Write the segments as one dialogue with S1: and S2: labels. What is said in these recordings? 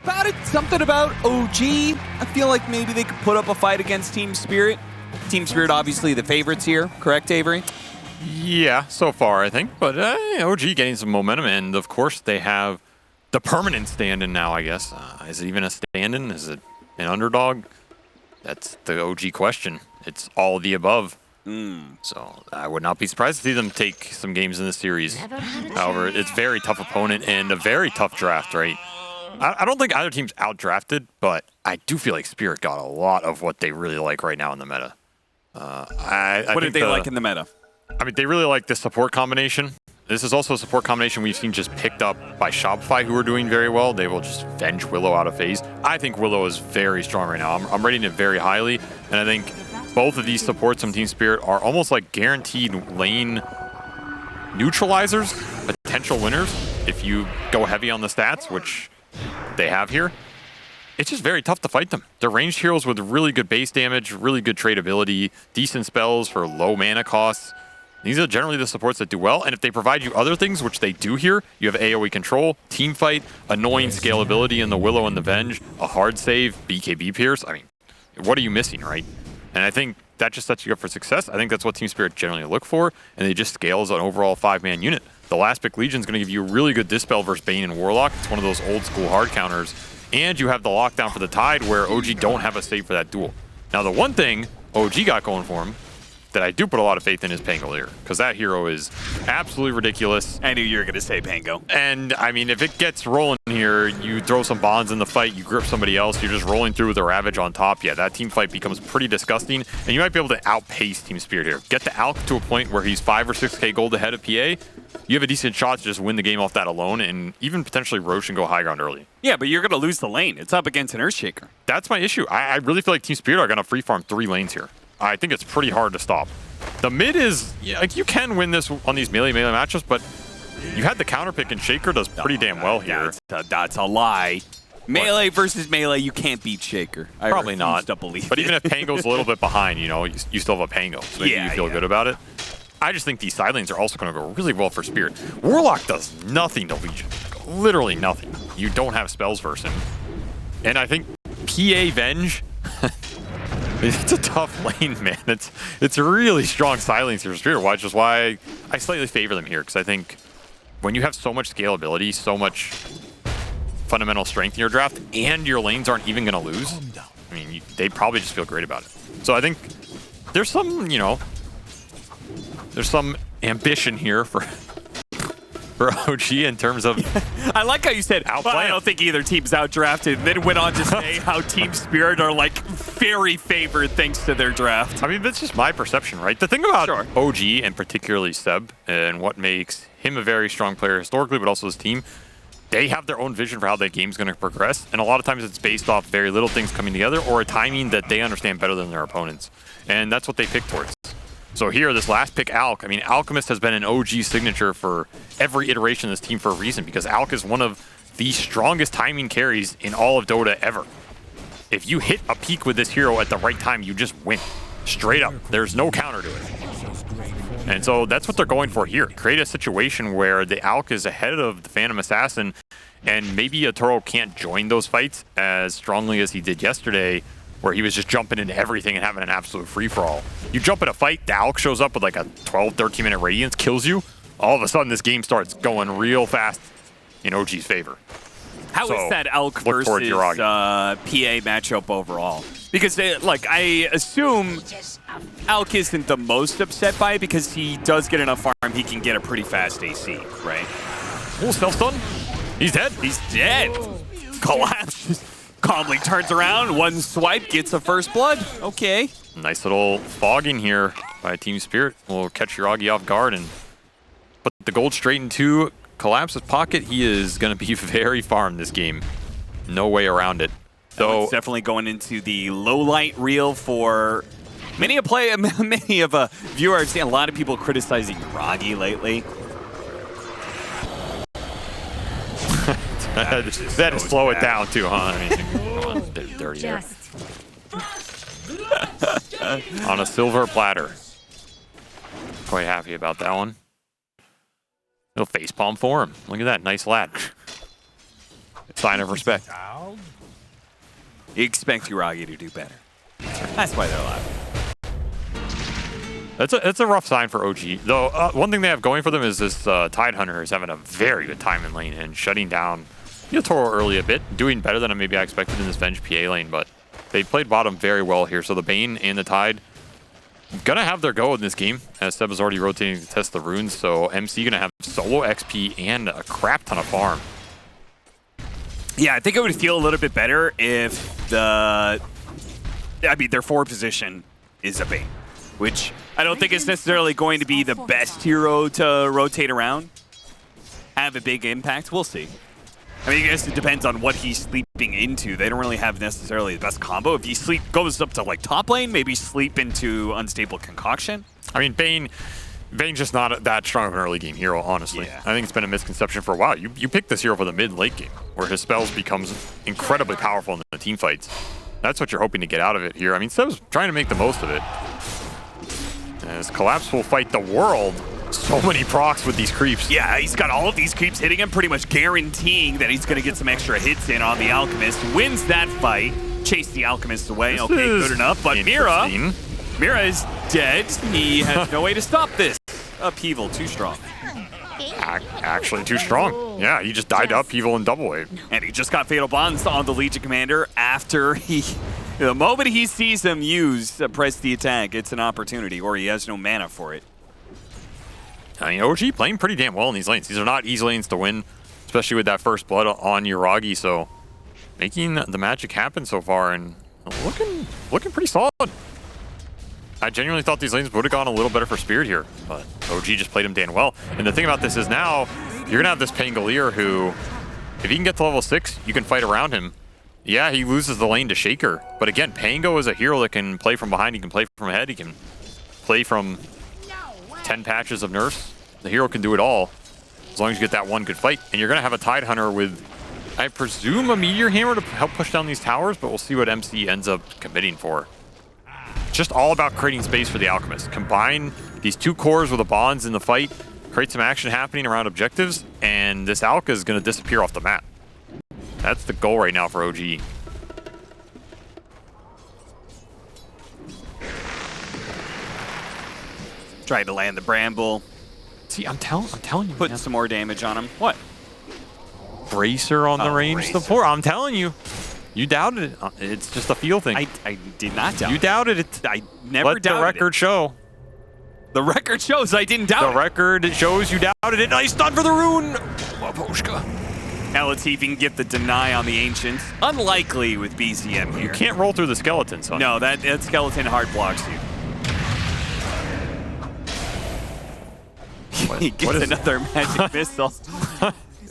S1: about it. Something about OG. I feel like maybe they could put up a fight against Team Spirit. Team Spirit obviously the favorites here, correct, Avery?
S2: Yeah, so far, I think. But OG getting some momentum, and of course they have the permanent stand-in now, I guess. Is it even a stand-in? Is it an underdog? That's the OG question. It's all of the above. So I would not be surprised to see them take some games in this series. However, it's a very tough opponent and a very tough draft, right? I don't think either team's outdrafted, but I do feel like Spirit got a lot of what they really like right now in the meta.
S1: What did they like in the meta?
S2: I mean, they really like the support combination. This is also a support combination we've seen just picked up by Shopify, who are doing very well. They will just venge Willow out of phase. I think Willow is very strong right now. I'm rating it very highly, and I think both of these supports from Team Spirit are almost like guaranteed lane neutralizers, potential winners, if you go heavy on the stats, which they have here. It's just very tough to fight them. They're ranged heroes with really good base damage, really good trade ability, decent spells for low mana costs. These are generally the supports that do well, and if they provide you other things, which they do here, you have AoE control, team fight, annoying scalability in the Willow and the Venge, a hard save, BKB Pierce. I mean, what are you missing, right? And I think that just sets you up for success. I think that's what Team Spirit generally look for, and they just scale as an overall 5-man unit. The last pick Legion is going to give you a really good Dispel versus Bane and Warlock. It's one of those old school hard counters. And you have the lockdown for the Tide where OG don't have a save for that duel. Now the one thing OG got going for him that I do put a lot of faith in is Pangolier, because that hero is absolutely ridiculous.
S1: I knew you were going to say Pango.
S2: And I mean, if it gets rolling here, you throw some bonds in the fight, you grip somebody else, you're just rolling through with a Ravage on top. Yeah, that team fight becomes pretty disgusting, and you might be able to outpace Team Spirit here. Get the Alk to a point where he's 5 or 6k gold ahead of PA. You have a decent shot to just win the game off that alone, and even potentially Roche and go high ground early.
S1: Yeah, but you're going to lose the lane. It's up against an Earthshaker.
S2: That's my issue. I really feel like Team Spirit are going to free farm 3 lanes here. I think it's pretty hard to stop. The mid is, yeah, like you can win this on these melee matchups, but you had the counter pick, and Shaker does pretty damn well here.
S1: That's a lie. Melee versus melee, you can't beat Shaker.
S2: Probably not.
S1: To believe
S2: but even if Pango's a little bit behind, you know, you still have a Pango, so maybe you feel good about it. I just think these side lanes are also going to go really well for Spirit. Warlock does nothing to Legion. Literally nothing. You don't have spells versus him. And I think PA Venge, it's a tough lane, man. It's a really strong side lanes here for Spirit, which is why I slightly favor them here, because I think when you have so much scalability, so much fundamental strength in your draft, and your lanes aren't even going to lose, I mean, they probably just feel great about it. So I think there's some, you know, there's some ambition here for OG in terms of...
S1: I like how you said, well, I don't think either team's outdrafted, and then went on to say how Team Spirit are, like, very favored thanks to their draft.
S2: I mean, that's just my perception, right? The thing about OG, and particularly Seb, and what makes him a very strong player historically, but also his team, they have their own vision for how that game's going to progress, and a lot of times it's based off very little things coming together or a timing that they understand better than their opponents. And that's what they pick towards. So here, this last pick, Alk, I mean, Alchemist has been an OG signature for every iteration of this team for a reason, because Alk is one of the strongest timing carries in all of Dota ever. If you hit a peak with this hero at the right time, you just win. Straight up. There's no counter to it. And so that's what they're going for here. Create a situation where the Alk is ahead of the Phantom Assassin, and maybe Atoro can't join those fights as strongly as he did yesterday, where he was just jumping into everything and having an absolute free-for-all. You jump in a fight, the Alk shows up with like a 12, 13-minute Radiance, kills you. All of a sudden, this game starts going real fast in OG's favor.
S1: How is that Alk versus PA matchup overall? Because, like, I assume Alk isn't the most upset by it because he does get enough farm, he can get a pretty fast AC, right?
S2: Oh, self-stun. He's dead.
S1: He's dead. Collapse. Calmly turns around, one swipe, gets a first blood. Okay.
S2: Nice little fogging here by Team Spirit. Will catch Yuragi off guard and put the gold straight into Collapse's pocket. He is going to be very farmed this game. No way around it.
S1: So it's definitely going into the low light reel for many a viewer. I've seen a lot of people criticizing Yuragi lately.
S2: That to slow it down too, huh? I mean, come on, a bit dirty there. On a silver platter. Quite happy about that one. Little facepalm for him. Look at that, nice lad. Sign of respect.
S1: You expect Uragi to do better. That's why they're alive.
S2: It's a rough sign for OG. Though one thing they have going for them is this Tide Hunter is having a very good time in lane and shutting down Toro early a bit, doing better than maybe I expected in this Venge PA lane, but they played bottom very well here. So the Bane and the Tide gonna have their go in this game, as Seb is already rotating to test the runes. So MC gonna have solo XP and a crap ton of farm.
S1: Yeah, I think it would feel a little bit better if their forward position is a Bane, which I don't think is necessarily going to be the best hero to rotate around. Have a big impact. We'll see. I mean, I guess it depends on what he's sleeping into. They don't really have necessarily the best combo. If he goes up to like top lane, maybe sleep into Unstable Concoction.
S2: I mean, Bane's just not that strong of an early game hero, honestly. Yeah. I think it's been a misconception for a while. You pick this hero for the mid-late game, where his spells becomes incredibly powerful in the team fights. That's what you're hoping to get out of it here. I mean, Seb's trying to make the most of it. As Collapse will fight the world. So many procs with these creeps.
S1: Yeah, he's got all of these creeps hitting him, pretty much guaranteeing that he's going to get some extra hits in on the Alchemist. Wins that fight. Chase the Alchemist away. Okay, good enough. But Mira is dead. He has no way to stop this. Upheaval, too strong.
S2: Actually, too strong. Yeah, he just died to Upheaval in double wave.
S1: And he just got Fatal Bonds on the Legion Commander after the moment he sees him press the attack, it's an opportunity, or he has no mana for it.
S2: I mean, OG playing pretty damn well in these lanes. These are not easy lanes to win, especially with that first blood on Uragi. So making the magic happen so far and looking pretty solid. I genuinely thought these lanes would have gone a little better for Spirit here, but OG just played him damn well. And the thing about this is now you're gonna have this Pangolier who, if he can get to level 6, you can fight around him. Yeah, he loses the lane to Shaker, but again, Pango is a hero that can play from behind. He can play from ahead. He can play from 10 patches of Nurse. The hero can do it all, as long as you get that one good fight. And you're going to have a Tide Hunter with, I presume, a Meteor Hammer to help push down these towers, but we'll see what MC ends up committing for. Just all about creating space for the Alchemist. Combine these two cores with the bonds in the fight, create some action happening around objectives, and this Alka is going to disappear off the map. That's the goal right now for OG.
S1: Tried to land the Bramble.
S2: See, I'm telling you.
S1: Putting some more damage on him. What?
S2: Bracer on the range support. I'm telling you. You doubted it. It's just a feel thing.
S1: I did not doubt it.
S2: You doubted it.
S1: I never doubted it.
S2: Let the record show.
S1: The record shows I didn't doubt it.
S2: The record shows you doubted it. Nice stun for the rune. Waposhka.
S1: Now let's see if he can get the deny on the Ancients. Unlikely with BZM here.
S2: You can't roll through the skeleton, son.
S1: No, that skeleton hard blocks you. He gets another magic missile.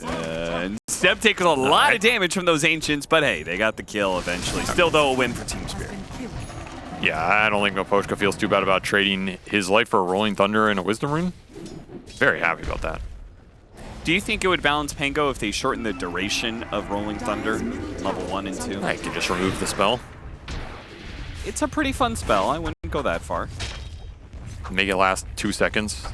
S1: And Seb takes a lot of damage from those Ancients, but hey, they got the kill eventually. Still, though, a win for Team Spirit.
S2: Yeah, I don't think Maposhka feels too bad about trading his life for a Rolling Thunder and a Wisdom Rune. Very happy about that.
S1: Do you think it would balance Pango if they shorten the duration of Rolling Thunder, level 1 and 2?
S2: I can just remove the spell.
S1: It's a pretty fun spell. I wouldn't go that far.
S2: Make it last 2 seconds.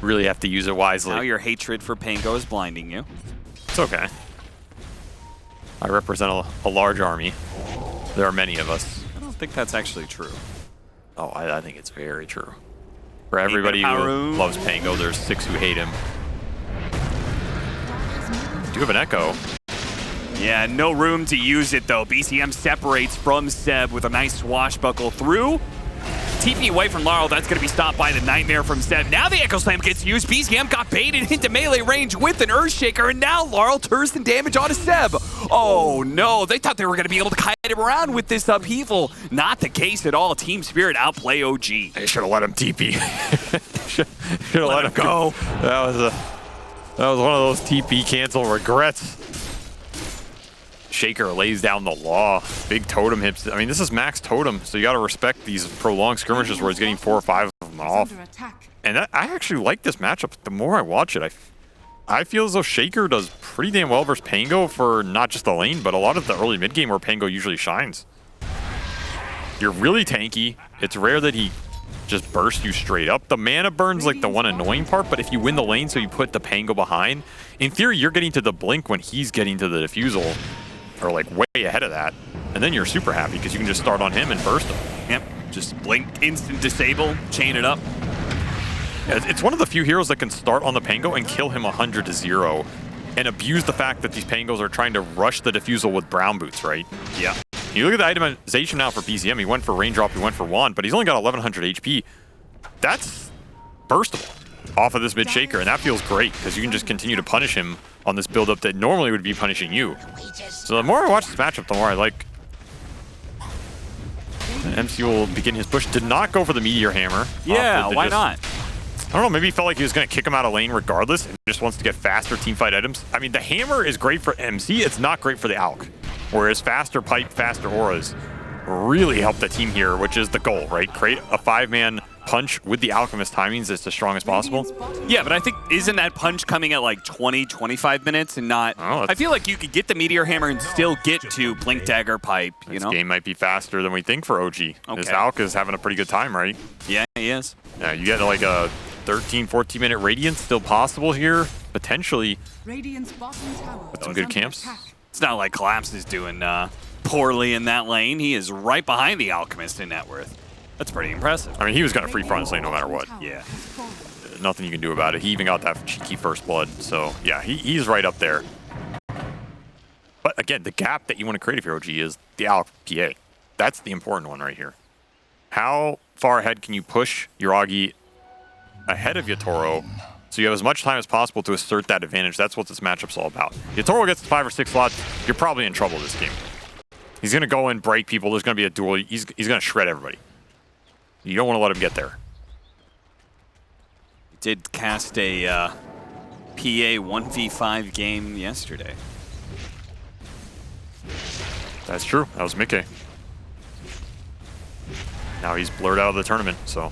S2: Really have to use it wisely.
S1: Now your hatred for Pango is blinding you.
S2: It's okay. I represent a large army. There are many of us.
S1: I don't think that's actually true.
S2: Oh, I think it's very true. For everybody who loves Pango, there's 6 who hate him. Do have an Echo.
S1: Yeah, no room to use it though. BCM separates from Seb with a nice swashbuckle through. TP away from Laurel, that's going to be stopped by the Nightmare from Seb. Now the Echo Slam gets used. BCM got baited into melee range with an Earthshaker, and now Laurel turns some damage onto Seb. Oh no, they thought they were going to be able to kite him around with this upheaval. Not the case at all. Team Spirit outplay OG.
S2: They should have let him TP. should have let him go. That was one of those TP cancel regrets. Shaker lays down the law. Big totem hits. I mean, this is max totem, so you got to respect these prolonged skirmishes where he's getting 4 or 5 of them off. And I actually like this matchup. The more I watch it, I feel as though Shaker does pretty damn well versus Pango for not just the lane, but a lot of the early mid game where Pango usually shines. You're really tanky. It's rare that he just burst you straight up. The mana burn's like the one annoying part, but if you win the lane so you put the Pango behind, in theory you're getting to the blink when he's getting to the diffusal, or like way ahead of that, and then you're super happy because you can just start on him and burst him.
S1: Yep, just blink, instant disable, chain it up.
S2: Yeah, it's one of the few heroes that can start on the Pango and kill him 100-0 and abuse the fact that these Pangos are trying to rush the diffusal with brown boots, right?
S1: Yeah.
S2: You look at the itemization now for BZM, he went for Raindrop, he went for Wand, but he's only got 1100 HP. That's burstable off of this mid shaker, and that feels great because you can just continue to punish him on this build-up that normally would be punishing you. So the more I watch this matchup, the more I like. MC will begin his push. Did not go for the Meteor Hammer.
S1: Yeah, why not?
S2: I don't know, maybe he felt like he was going to kick him out of lane regardless and just wants to get faster teamfight items. I mean, the hammer is great for MC, it's not great for the Alk. Whereas faster pipe, faster auras really help the team here, which is the goal, right? Create a 5-man punch with the Alchemist timings that's the strongest possible.
S1: Yeah, but I think, isn't that punch coming at like 20, 25 minutes and not... I feel like you could get the Meteor Hammer and still get to Blink Dagger Pipe, you know?
S2: This game might be faster than we think for OG. Okay. This Alk is having a pretty good time, right?
S1: Yeah, he is.
S2: Yeah, you get like a 13, 14-minute Radiance still possible here, potentially. With some good camps.
S1: It's not like Collapse is doing poorly in that lane. He is right behind the Alchemist in net worth. That's pretty impressive.
S2: I mean, he was going to free front this lane no matter what.
S1: Yeah.
S2: Nothing you can do about it. He even got that cheeky first blood. So, yeah, he's right up there. But again, the gap that you want to create if you're OG is the Alk PA. That's the important one right here. How far ahead can you push your Augie ahead of Yatoro so you have as much time as possible to assert that advantage? That's what this matchup's all about. Yatoro gets 5 or 6 slots, you're probably in trouble this game. He's going to go and break people. There's going to be a duel. He's going to shred everybody. You don't want to let him get there.
S1: He did cast a PA 1v5 game yesterday.
S2: That's true. That was Mickey. Now he's blurred out of the tournament, so...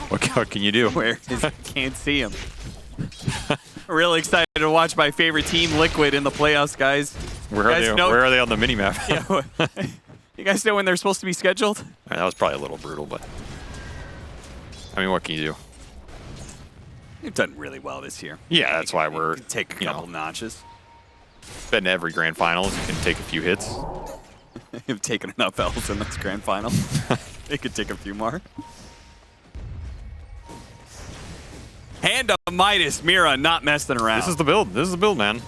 S2: What can you do?
S1: Where is he? Can't see him. Really excited to watch my favorite team, Liquid, in the playoffs, guys.
S2: Where are they on the minimap?
S1: Yeah, you guys know when they're supposed to be scheduled?
S2: That was probably a little brutal, but... I mean, what can you do?
S1: You've done really well this year.
S2: Yeah, that's why we're...
S1: Take a couple notches.
S2: Bet in every grand finals you can take a few hits.
S1: You've taken enough L's in this grand final. They could take a few more. Hand of Midas, Mira, not messing around.
S2: This is the build. This is the build, man.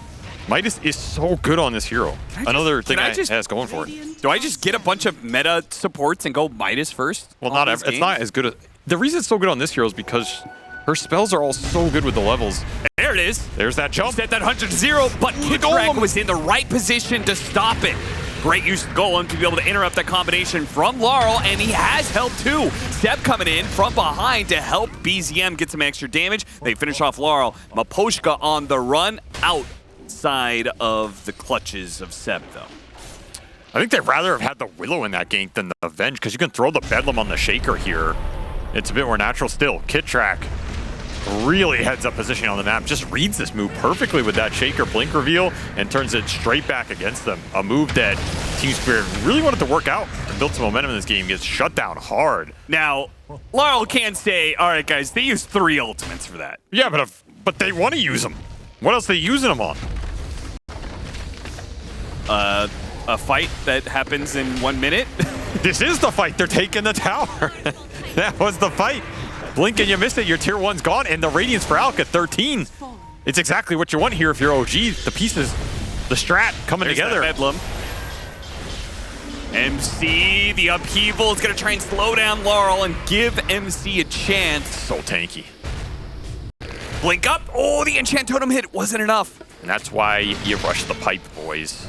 S2: Midas is so good on this hero. Another thing it has going for it.
S1: Do I just get a bunch of meta supports and go Midas first?
S2: Well, it's not as good as... The reason it's so good on this hero is because her spells are all so good with the levels.
S1: There it is.
S2: There's that jump.
S1: Set that 100-0, but Kidrak was in the right position to stop it. Great use of Golem to be able to interrupt that combination from Laurel, and he has help too. Seb coming in from behind to help BZM get some extra damage. They finish off Laurel. Maposhka on the run, outside of the clutches of Seb, though.
S2: I think they'd rather have had the Willow in that gank than the Avenge, because you can throw the Bedlam on the Shaker here. It's a bit more natural still. Kidrak really heads up positioning on the map, just reads this move perfectly with that Shaker blink reveal and turns it straight back against them. A move that Team Spirit really wanted to work out and build some momentum in this game, gets shut down hard.
S1: Now, Laurel can say, all right, guys, they used 3 ultimates for that.
S2: Yeah, but they want to use them. What else are they using them on?
S1: A fight that happens in 1 minute?
S2: This is the fight. They're taking the tower. That was the fight. Blink and you missed it. Your tier 1's gone, and the Radiance for Alk at 13. It's exactly what you want here if you're OG. The pieces, the strat coming together.
S1: Bedlam. MC, the upheaval is going to try and slow down Laurel and give MC a chance.
S2: So tanky.
S1: Blink up. Oh, the enchant totem hit wasn't enough.
S2: And that's why you rush the pipe, boys.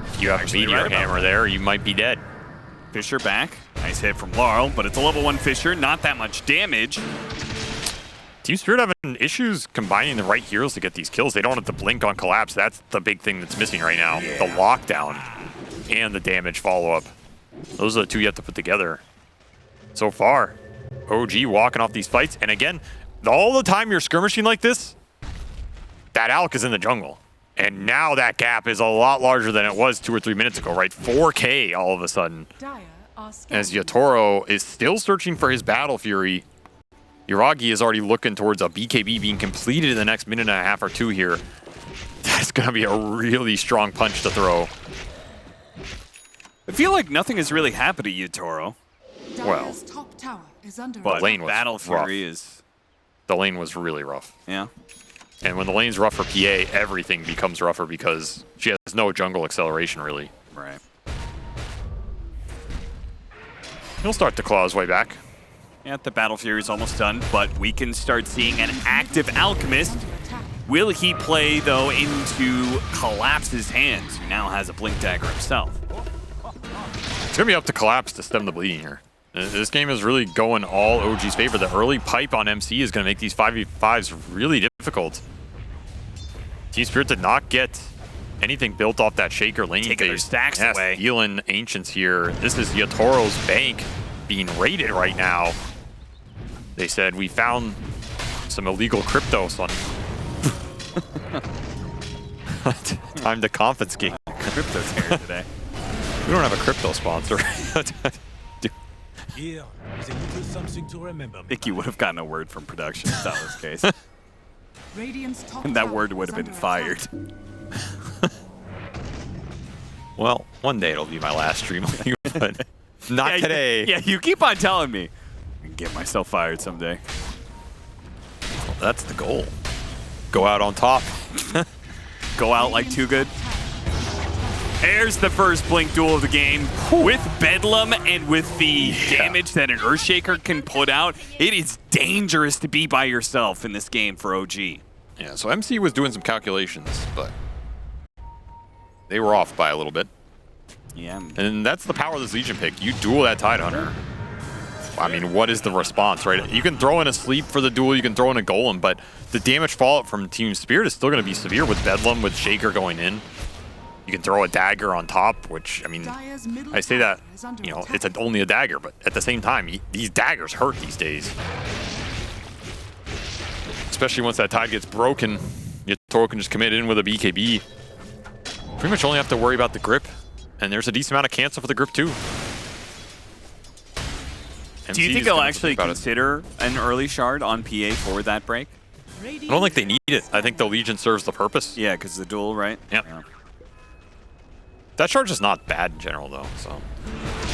S2: If you have a Meteor Hammer there, you might be dead.
S1: Fisher back. Nice hit from Laurel, but it's a level 1 Fisher. Not that much damage.
S2: Team Spirit having issues combining the right heroes to get these kills. They don't have to blink on Collapse. That's the big thing that's missing right now. Yeah. The lockdown and the damage follow-up. Those are the two you have to put together. So far, OG walking off these fights. And again, all the time you're skirmishing like this, that Alk is in the jungle. And now that gap is a lot larger than it was 2 or 3 minutes ago, right? 4K all of a sudden. As Yatoro is still searching for his Battle Fury. Yuragi is already looking towards a BKB being completed in the next minute and a half or two here. That's going to be a really strong punch to throw.
S1: I feel like nothing has really happened to Yatoro.
S2: Well,
S1: but
S2: the lane was
S1: Battle Fury
S2: rough.
S1: is...
S2: The lane was really rough.
S1: Yeah.
S2: And when the lane's rough for PA, everything becomes rougher because she has no jungle acceleration, really.
S1: Right.
S2: He'll start to claw his way back.
S1: Yeah, the Battle Fury is almost done, but we can start seeing an active Alchemist. Will he play, though, into Collapse's hands, who now has a Blink Dagger himself?
S2: It's going to be up to Collapse to stem the bleeding here. This game is really going all OG's favor. The early pipe on MC is going to make these 5v5s really difficult. Team Spirit did not get anything built off that Shaker lane.
S1: Taking their stacks away.
S2: Stealing Ancients here. This is Yatoro's bank being raided right now. They said, we found some illegal crypto, son. Time to confiscate.
S1: Crypto's here today.
S2: We don't have a crypto sponsor.
S3: Here is a little something to remember.
S1: I think you would have gotten a word from production if that was the case. And that word would have been fired.
S2: Well, one day it'll be my last stream with you, but not today.
S1: Yeah, you keep on telling me. I can get myself fired someday.
S2: Well, that's the goal. Go out on top.
S1: Go out like too good. There's the first Blink duel of the game. With Bedlam and with the damage that an Earthshaker can put out, it is dangerous to be by yourself in this game for OG.
S2: Yeah, so MC was doing some calculations, but they were off by a little bit.
S1: Yeah.
S2: And that's the power of this Legion pick. You duel that Tidehunter. I mean, what is the response, right? You can throw in a sleep for the duel, you can throw in a golem, but the damage fallout from Team Spirit is still going to be severe with Bedlam, with Shaker going in. You can throw a dagger on top, which, I mean, I say that, you know, it's only a dagger, but at the same time, these daggers hurt these days. Especially once that tide gets broken, Yatoro can just commit in with a BKB. Pretty much only have to worry about the grip, and there's a decent amount of cancel for the grip too.
S1: Do you think they'll actually consider an early shard on PA for that break?
S2: I don't think they need it. I think the Legion serves the purpose.
S1: Yeah, because the duel, right?
S2: Yep.
S1: Yeah.
S2: That charge is not bad in general, though. So,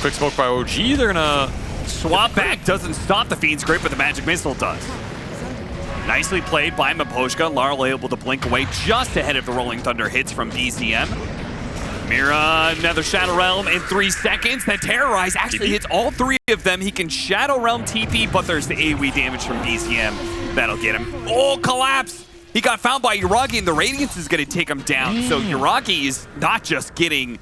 S2: quick smoke by OG. They're gonna
S1: swap back. Doesn't stop the Fiend's grip, but the Magic Missile does. Nicely played by Maposhka. Larl able to blink away just ahead of the Rolling Thunder hits from BCM. Mira, another Shadow Realm in 3 seconds. Then Terrorize actually hits all 3 of them. He can Shadow Realm TP, but there's the AoE damage from BCM. That'll get him. Oh, Collapse! He got found by Yuragi, and the Radiance is going to take him down. So Yuragi is not just getting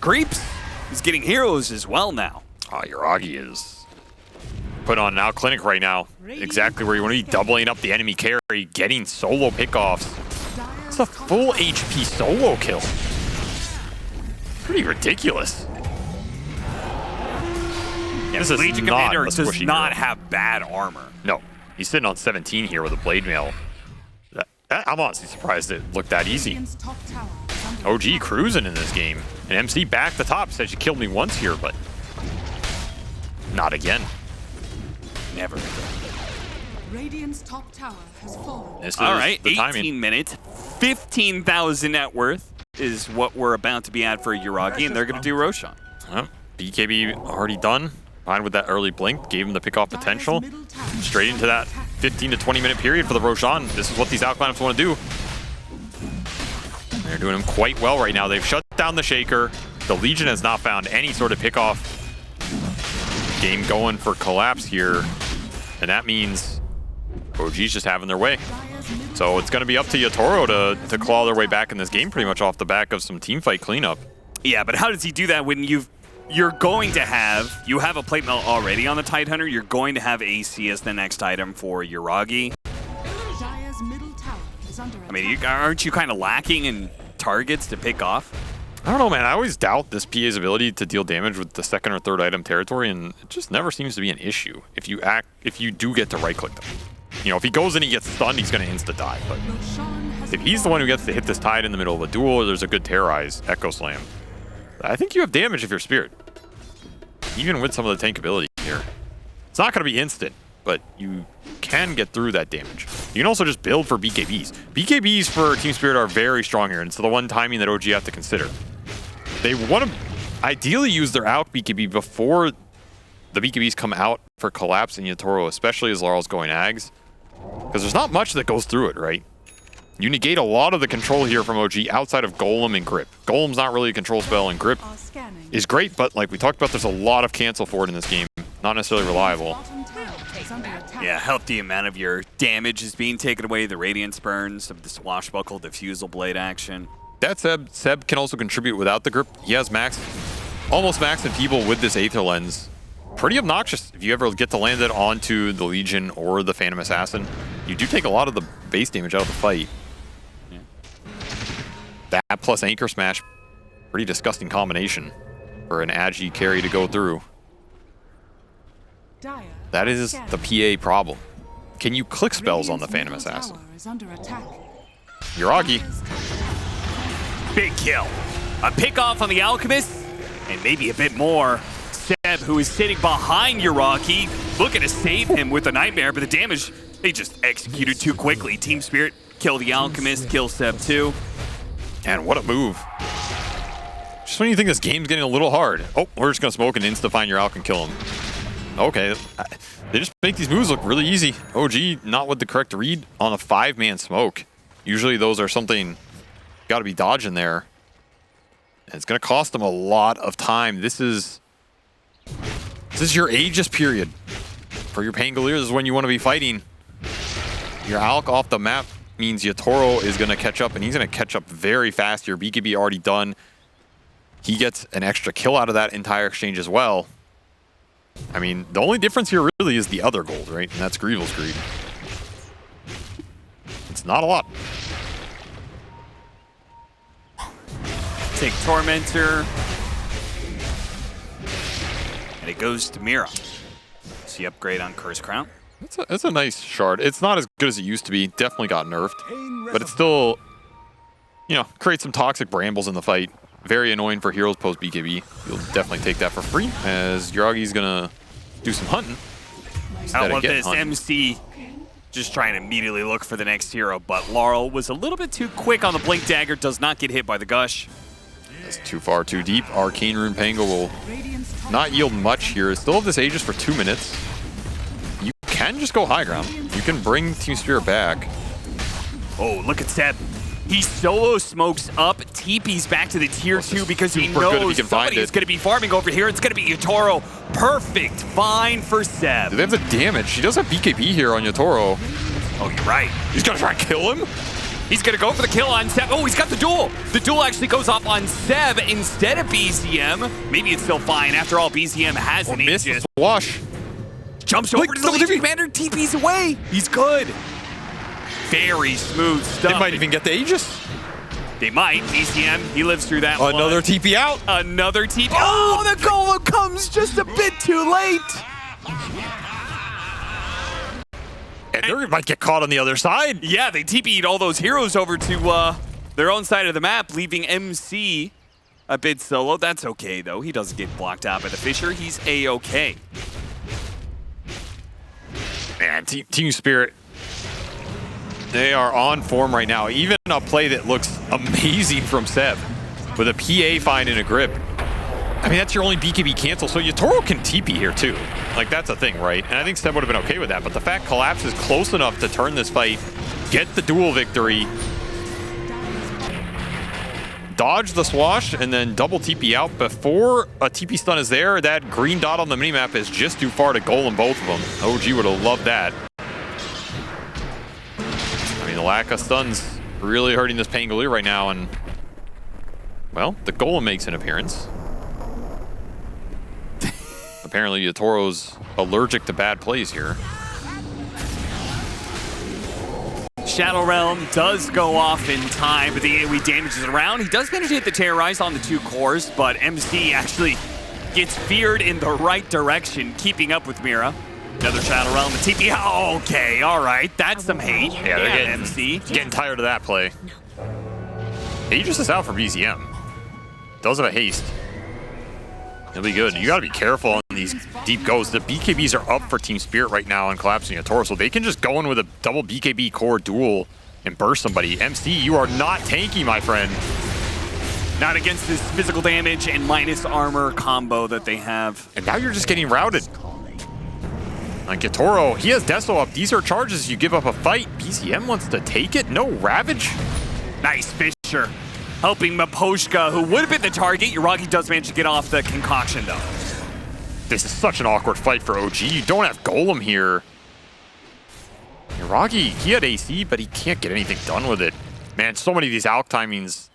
S1: creeps, he's getting heroes as well now.
S2: Oh, Yuragi is put on now clinic right now. Exactly where you want to be, doubling up the enemy carry, getting solo pickoffs. It's a full HP solo kill. Pretty ridiculous.
S1: Yeah, this Legion Commander does not have bad armor.
S2: No, he's sitting on 17 here with a Blade Mail. I'm honestly surprised it looked that easy. OG cruising in this game. And MC back the top, said you killed me once here, but not again.
S1: Never.
S4: Radiant's top tower has fallen.
S1: All right, 18 minutes, 15,000 net worth is what we're about to be at for Yuragi, and they're going to do Roshan.
S2: Well, BKB already done. Fine with that early blink, gave him the pickoff potential. Straight into that 15 to 20 minute period for the Roshan. This is what these outclampers want to do. They're doing him quite well right now. They've shut down the Shaker. The Legion has not found any sort of pickoff game going for Collapse here. And that means OG's just having their way. So it's going to be up to Yatoro to claw their way back in this game pretty much off the back of some teamfight cleanup.
S1: Yeah, but how does he do that when you have a plate mail already on the Tidehunter, you're going to have AC as the next item for Yuragi. I mean, aren't you kind of lacking in targets to pick off?
S2: I don't know, man. I always doubt this PA's ability to deal damage with the second or third item territory, and it just never seems to be an issue if you do get to right-click them. You know, if he goes and he gets stunned, he's going to insta-die. But
S4: Roshan has
S2: if he's the one who gets to hit this Tide in the middle of a duel, or there's a good Terrorize, Echo Slam, I think you have damage if you're Spirit. Even with some of the tank ability here. It's not going to be instant, but you can get through that damage. You can also just build for BKBs. BKBs for Team Spirit are very strong here, and it's the one timing that OG have to consider. They want to ideally use their ALK BKB before the BKBs come out for Collapse and Yatoro, especially as Laurel's going Ags. Because there's not much that goes through it, right? You negate a lot of the control here from OG outside of Golem and Grip. Golem's not really a control spell, and Grip is great, but like we talked about, there's a lot of cancel for it in this game. Not necessarily reliable.
S1: Yeah, help the amount of your damage is being taken away, the Radiance burn, some of the Swashbuckle, Diffusal Blade action.
S2: That said, Seb can also contribute without the Grip. He has almost max Enfeeble with this Aether Lens. Pretty obnoxious if you ever get to land it onto the Legion or the Phantom Assassin. You do take a lot of the base damage out of the fight. Yeah. That plus Anchor Smash, pretty disgusting combination for an Agi carry to go through. That is the PA problem. Can you click spells on the Phantom Assassin? Yuragi.
S1: Big kill. A pick off on the Alchemist, and maybe a bit more. Seb, who is sitting behind Yuragi, looking to save him with a Nightmare, but the damage, they just executed too quickly. Team Spirit kill the Alchemist, kill Seb too.
S2: And what a move. Just when you think this game's getting a little hard. Oh, we're just going to smoke and insta-find your Alch and kill him. Okay, they just make these moves look really easy. OG not with the correct read on a 5-man smoke. Usually those are something got to be dodging there. And it's going to cost them a lot of time. This is your Aegis period. For your Pangolier, this is when you want to be fighting. Your Alch off the map means Yatoro is going to catch up, and he's going to catch up very fast. Your BKB already done. He gets an extra kill out of that entire exchange as well. I mean, the only difference here really is the other gold, right? And that's Greevil's Greed. It's not a lot.
S1: Take Tormentor. And it goes to Mira. See upgrade on Curse Crown.
S2: It's a nice shard. It's not as good as it used to be. Definitely got nerfed. But it still, you know, creates some toxic brambles in the fight. Very annoying for heroes post BKB. You'll definitely take that for free, as Yuragi's gonna do some hunting.
S1: I love this. MC just trying to immediately look for the next hero, but Laurel was a little bit too quick on the Blink Dagger, does not get hit by the Gush.
S2: That's too far, too deep. Arcane Rune Pango will not yield much here. Still have this Aegis for 2 minutes. You can just go high ground. You can bring Team Spirit back.
S1: Oh, look at Seb. He solo smokes up, TP's back to the tier 2 because he knows somebody is going to be farming over here. It's going to be Yatoro. Perfect find for Seb.
S2: Do they have the damage? He does have BKB here on Yatoro.
S1: Oh, you're right.
S2: He's going to try and kill him?
S1: He's going to go for the kill on Seb. Oh, he's got the duel. The duel actually goes off on Seb instead of BZM. Maybe it's still fine. After all, BZM has an Aegis.
S2: Wash.
S1: Jumps over to the Legion Commander, TP's away. He's good. Very smooth stuff.
S2: They might even get the Aegis.
S1: They might. BCM, he lives through that one.
S2: Another TP out.
S1: Another TP. Oh, the Golem comes just a bit too late.
S2: And they might get caught on the other side.
S1: Yeah, they TP'd all those heroes over to their own side of the map, leaving MC a bit solo. That's okay, though. He doesn't get blocked out by the Fisher. He's A-okay.
S2: Man, Team Spirit, they are on form right now. Even a play that looks amazing from Seb with a PA find and a grip. I mean, that's your only BKB cancel, so Yatoro can TP here too. Like, that's a thing, right? And I think Seb would have been okay with that, but the fact Collapse is close enough to turn this fight, get the duel victory, dodge the swash, and then double TP out before a TP stun is there. That green dot on the minimap is just too far to golem both of them. OG would have loved that. I mean, the lack of stuns really hurting this Pangolier right now, and, well, the golem makes an appearance. Apparently, Yatoro's allergic to bad plays here.
S1: Shadow Realm does go off in time, but the AoE damages around. He does manage to hit the Terrorize on the 2 cores, but MC actually gets feared in the right direction, keeping up with Mira. Another shadow realm. The TP. Oh, okay, all right. That's some hate.
S2: Yeah, they're getting,
S1: MC.
S2: getting tired of that play. Aegis is out for BZM. Does have a haste. He'll be good. You got to be careful on these deep goes. The BKBs are up for Team Spirit right now on collapsing a Toro, so they can just go in with a double BKB core duel and burst somebody. MC, you are not tanky, my friend.
S1: Not against this physical damage and minus armor combo that they have.
S2: And now you're just getting routed. Like Toro, he has Deso up. These are charges. You give up a fight. BZM wants to take it. No Ravage.
S1: Nice Fisher. Helping Maposhka, who would have been the target. Yuragi does manage to get off the concoction, though.
S2: This is such an awkward fight for OG. You don't have Golem here. Yuragi, he had AC, but he can't get anything done with it. Man, so many of these ALK timings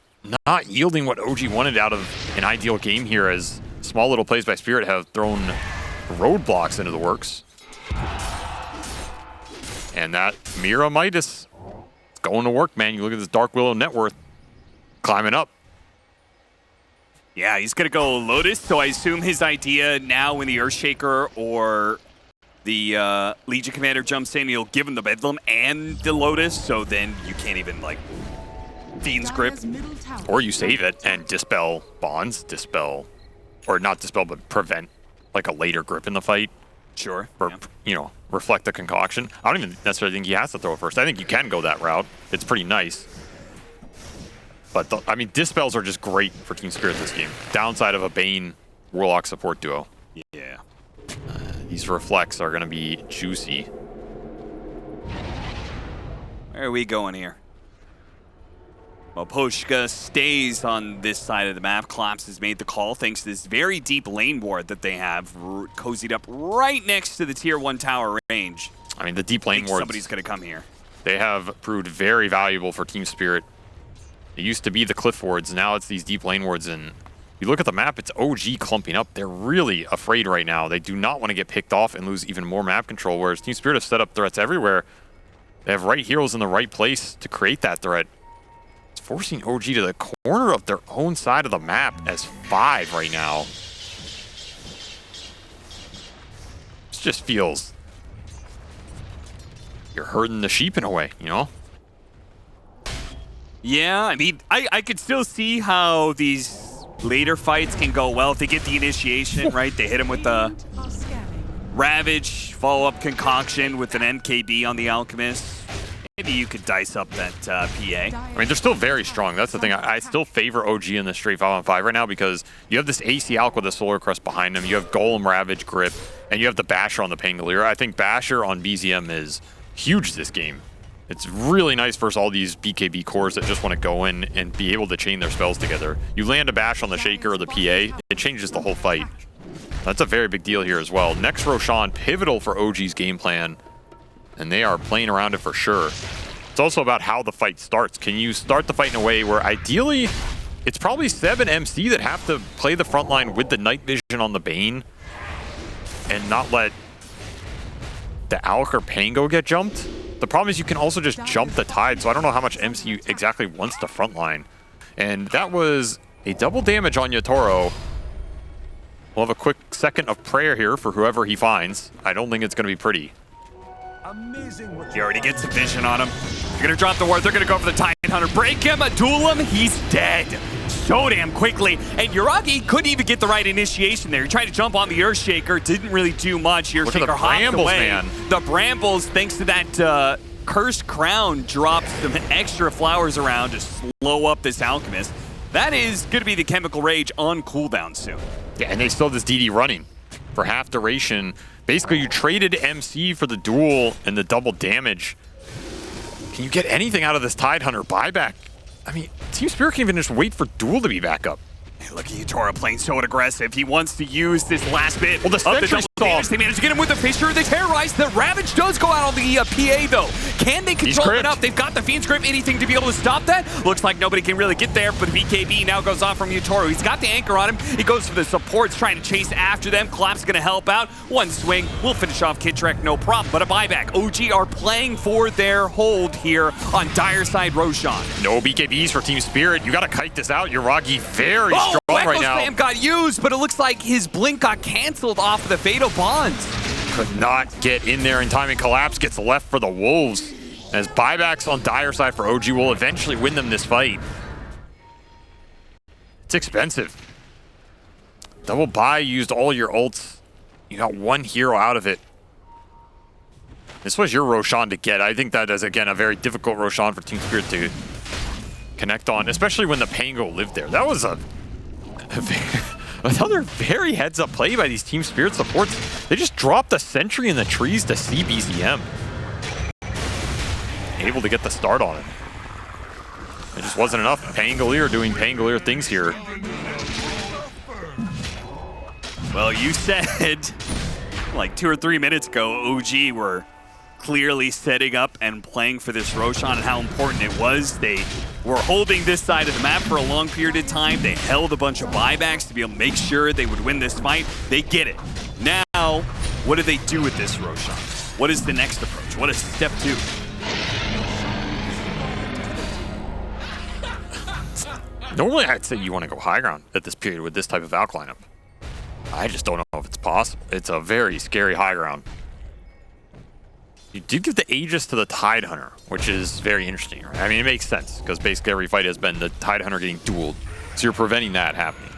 S2: not yielding what OG wanted out of an ideal game here, as small little plays by Spirit have thrown roadblocks into the works. And that Mira Midas, it's going to work, man. You look at this Dark Willow net worth climbing up.
S1: Yeah, he's going to go Lotus, so I assume his idea now when the Earthshaker or the Legion Commander jumps in, he'll give him the Bedlam and the Lotus, so then you can't even, like, Fiend's Grip.
S2: Or you save it and dispel bonds, or not dispel, but prevent, like, a later grip in the fight.
S1: Sure.
S2: Or,
S1: yeah.
S2: you know, reflect the concoction. I don't even necessarily think he has to throw it first. I think you can go that route. It's pretty nice. But, I mean, Dispels are just great for Team Spirit this game. Downside of a Bane Warlock support duo.
S1: Yeah.
S2: These reflects are going to be juicy.
S1: Where are we going here? Maposhka stays on this side of the map. Collapse has made the call thanks to this very deep lane ward that they have cozied up right next to the tier 1 tower range.
S2: I mean, the deep lane wards,
S1: somebody's going to come here.
S2: They have proved very valuable for Team Spirit. It used to be the cliff wards, now it's these deep lane wards, and you look at the map, it's OG clumping up. They're really afraid right now. They do not want to get picked off and lose even more map control, whereas Team Spirit have set up threats everywhere. They have right heroes in the right place to create that threat. It's forcing OG to the corner of their own side of the map as 5 right now. This just feels... you're herding the sheep in a way, you know?
S1: Yeah, I mean, I could still see how these later fights can go well if they get the initiation, right? They hit him with the Ravage, follow-up concoction with an NKB on the Alchemist. Maybe you could dice up that PA.
S2: I mean, they're still very strong. That's the thing. I still favor OG in the straight 5-on-5 right now because you have this AC Alch with a Solar Crest behind him. You have Golem, Ravage, Grip, and you have the Basher on the Pangolier. I think Basher on BZM is huge this game. It's really nice versus all these BKB cores that just want to go in and be able to chain their spells together. You land a bash on the Shaker or the PA, it changes the whole fight. That's a very big deal here as well. Next Roshan, pivotal for OG's game plan, and they are playing around it for sure. It's also about how the fight starts. Can you start the fight in a way where ideally, it's probably Seb and MC that have to play the front line with the night vision on the Bane and not let the Alch or Pango get jumped? The problem is you can also just jump the tide, so I don't know how much MC exactly wants to frontline. And that was a double damage on Yatoro. We'll have a quick second of prayer here for whoever he finds. I don't think it's going to be pretty.
S1: He already gets a vision on him. They're going to drop the ward. They're going to go for the Titan Hunter. Break him, duel him. He's dead. So damn quickly. And Yuragi couldn't even get the right initiation there. He tried to jump on the Earthshaker. Didn't really do much.
S2: Look at the
S1: Earthshaker hopped
S2: brambles,
S1: away.
S2: man.
S1: The brambles, thanks to that cursed crown, dropped some extra flowers around to slow up this Alchemist. That is going to be the Chemical Rage on cooldown soon.
S2: Yeah, and they still have this DD running for half duration. Basically, you traded MC for the duel and the double damage. Can you get anything out of this Tidehunter buyback? I mean, Team Spirit can even just wait for duel to be back up.
S1: Hey, look at Yatoro playing so aggressive. He wants to use this last bit
S2: well, the
S1: of the double damage. They managed to get him with the Fisher. They terrorize. The Ravage does go out on the PA, though. Can they control it up? They've got the Fiend's Grip. Anything to be able to stop that? Looks like nobody can really get there, but BKB now goes off from Yatoro. He's got the anchor on him. He goes for the supports, trying to chase after them. Collapse going to help out. One swing. We'll finish off Kidtrek, no problem. But a buyback. OG are playing for their hold here on dire side Roshan.
S2: No BKBs for Team Spirit. You got to kite this out. Yuragi very strong right now.
S1: Got used, but it looks like his blink got canceled off of the Fatal Bonds.
S2: could not get in there in time, and Collapse gets left for the Wolves. As buybacks on Dire side for OG will eventually win them this fight. It's expensive. Double buy, used all your ults. You got one hero out of it. This was your Roshan to get. I think that is, again, a very difficult Roshan for Team Spirit to connect on, especially when the Pango lived there. That was another very heads-up play by these Team Spirit supports. They just dropped a sentry in the trees to see BZM. Able to get the start on it. It just wasn't enough. Pangolier doing Pangolier things here.
S1: Well, you said like 2 or 3 minutes ago, OG were clearly setting up and playing for this Roshan and how important it was. They were holding this side of the map for a long period of time. They held a bunch of buybacks to be able to make sure they would win this fight. They get it. Now, what do they do with this Roshan? What is the next approach? What is step 2?
S2: Normally, I'd say you want to go high ground at this period with this type of Valk lineup. I just don't know if it's possible. It's a very scary high ground. You did give the Aegis to the Tidehunter, which is very interesting, right? I mean, it makes sense, because basically every fight has been the Tidehunter getting dueled. So you're preventing that happening.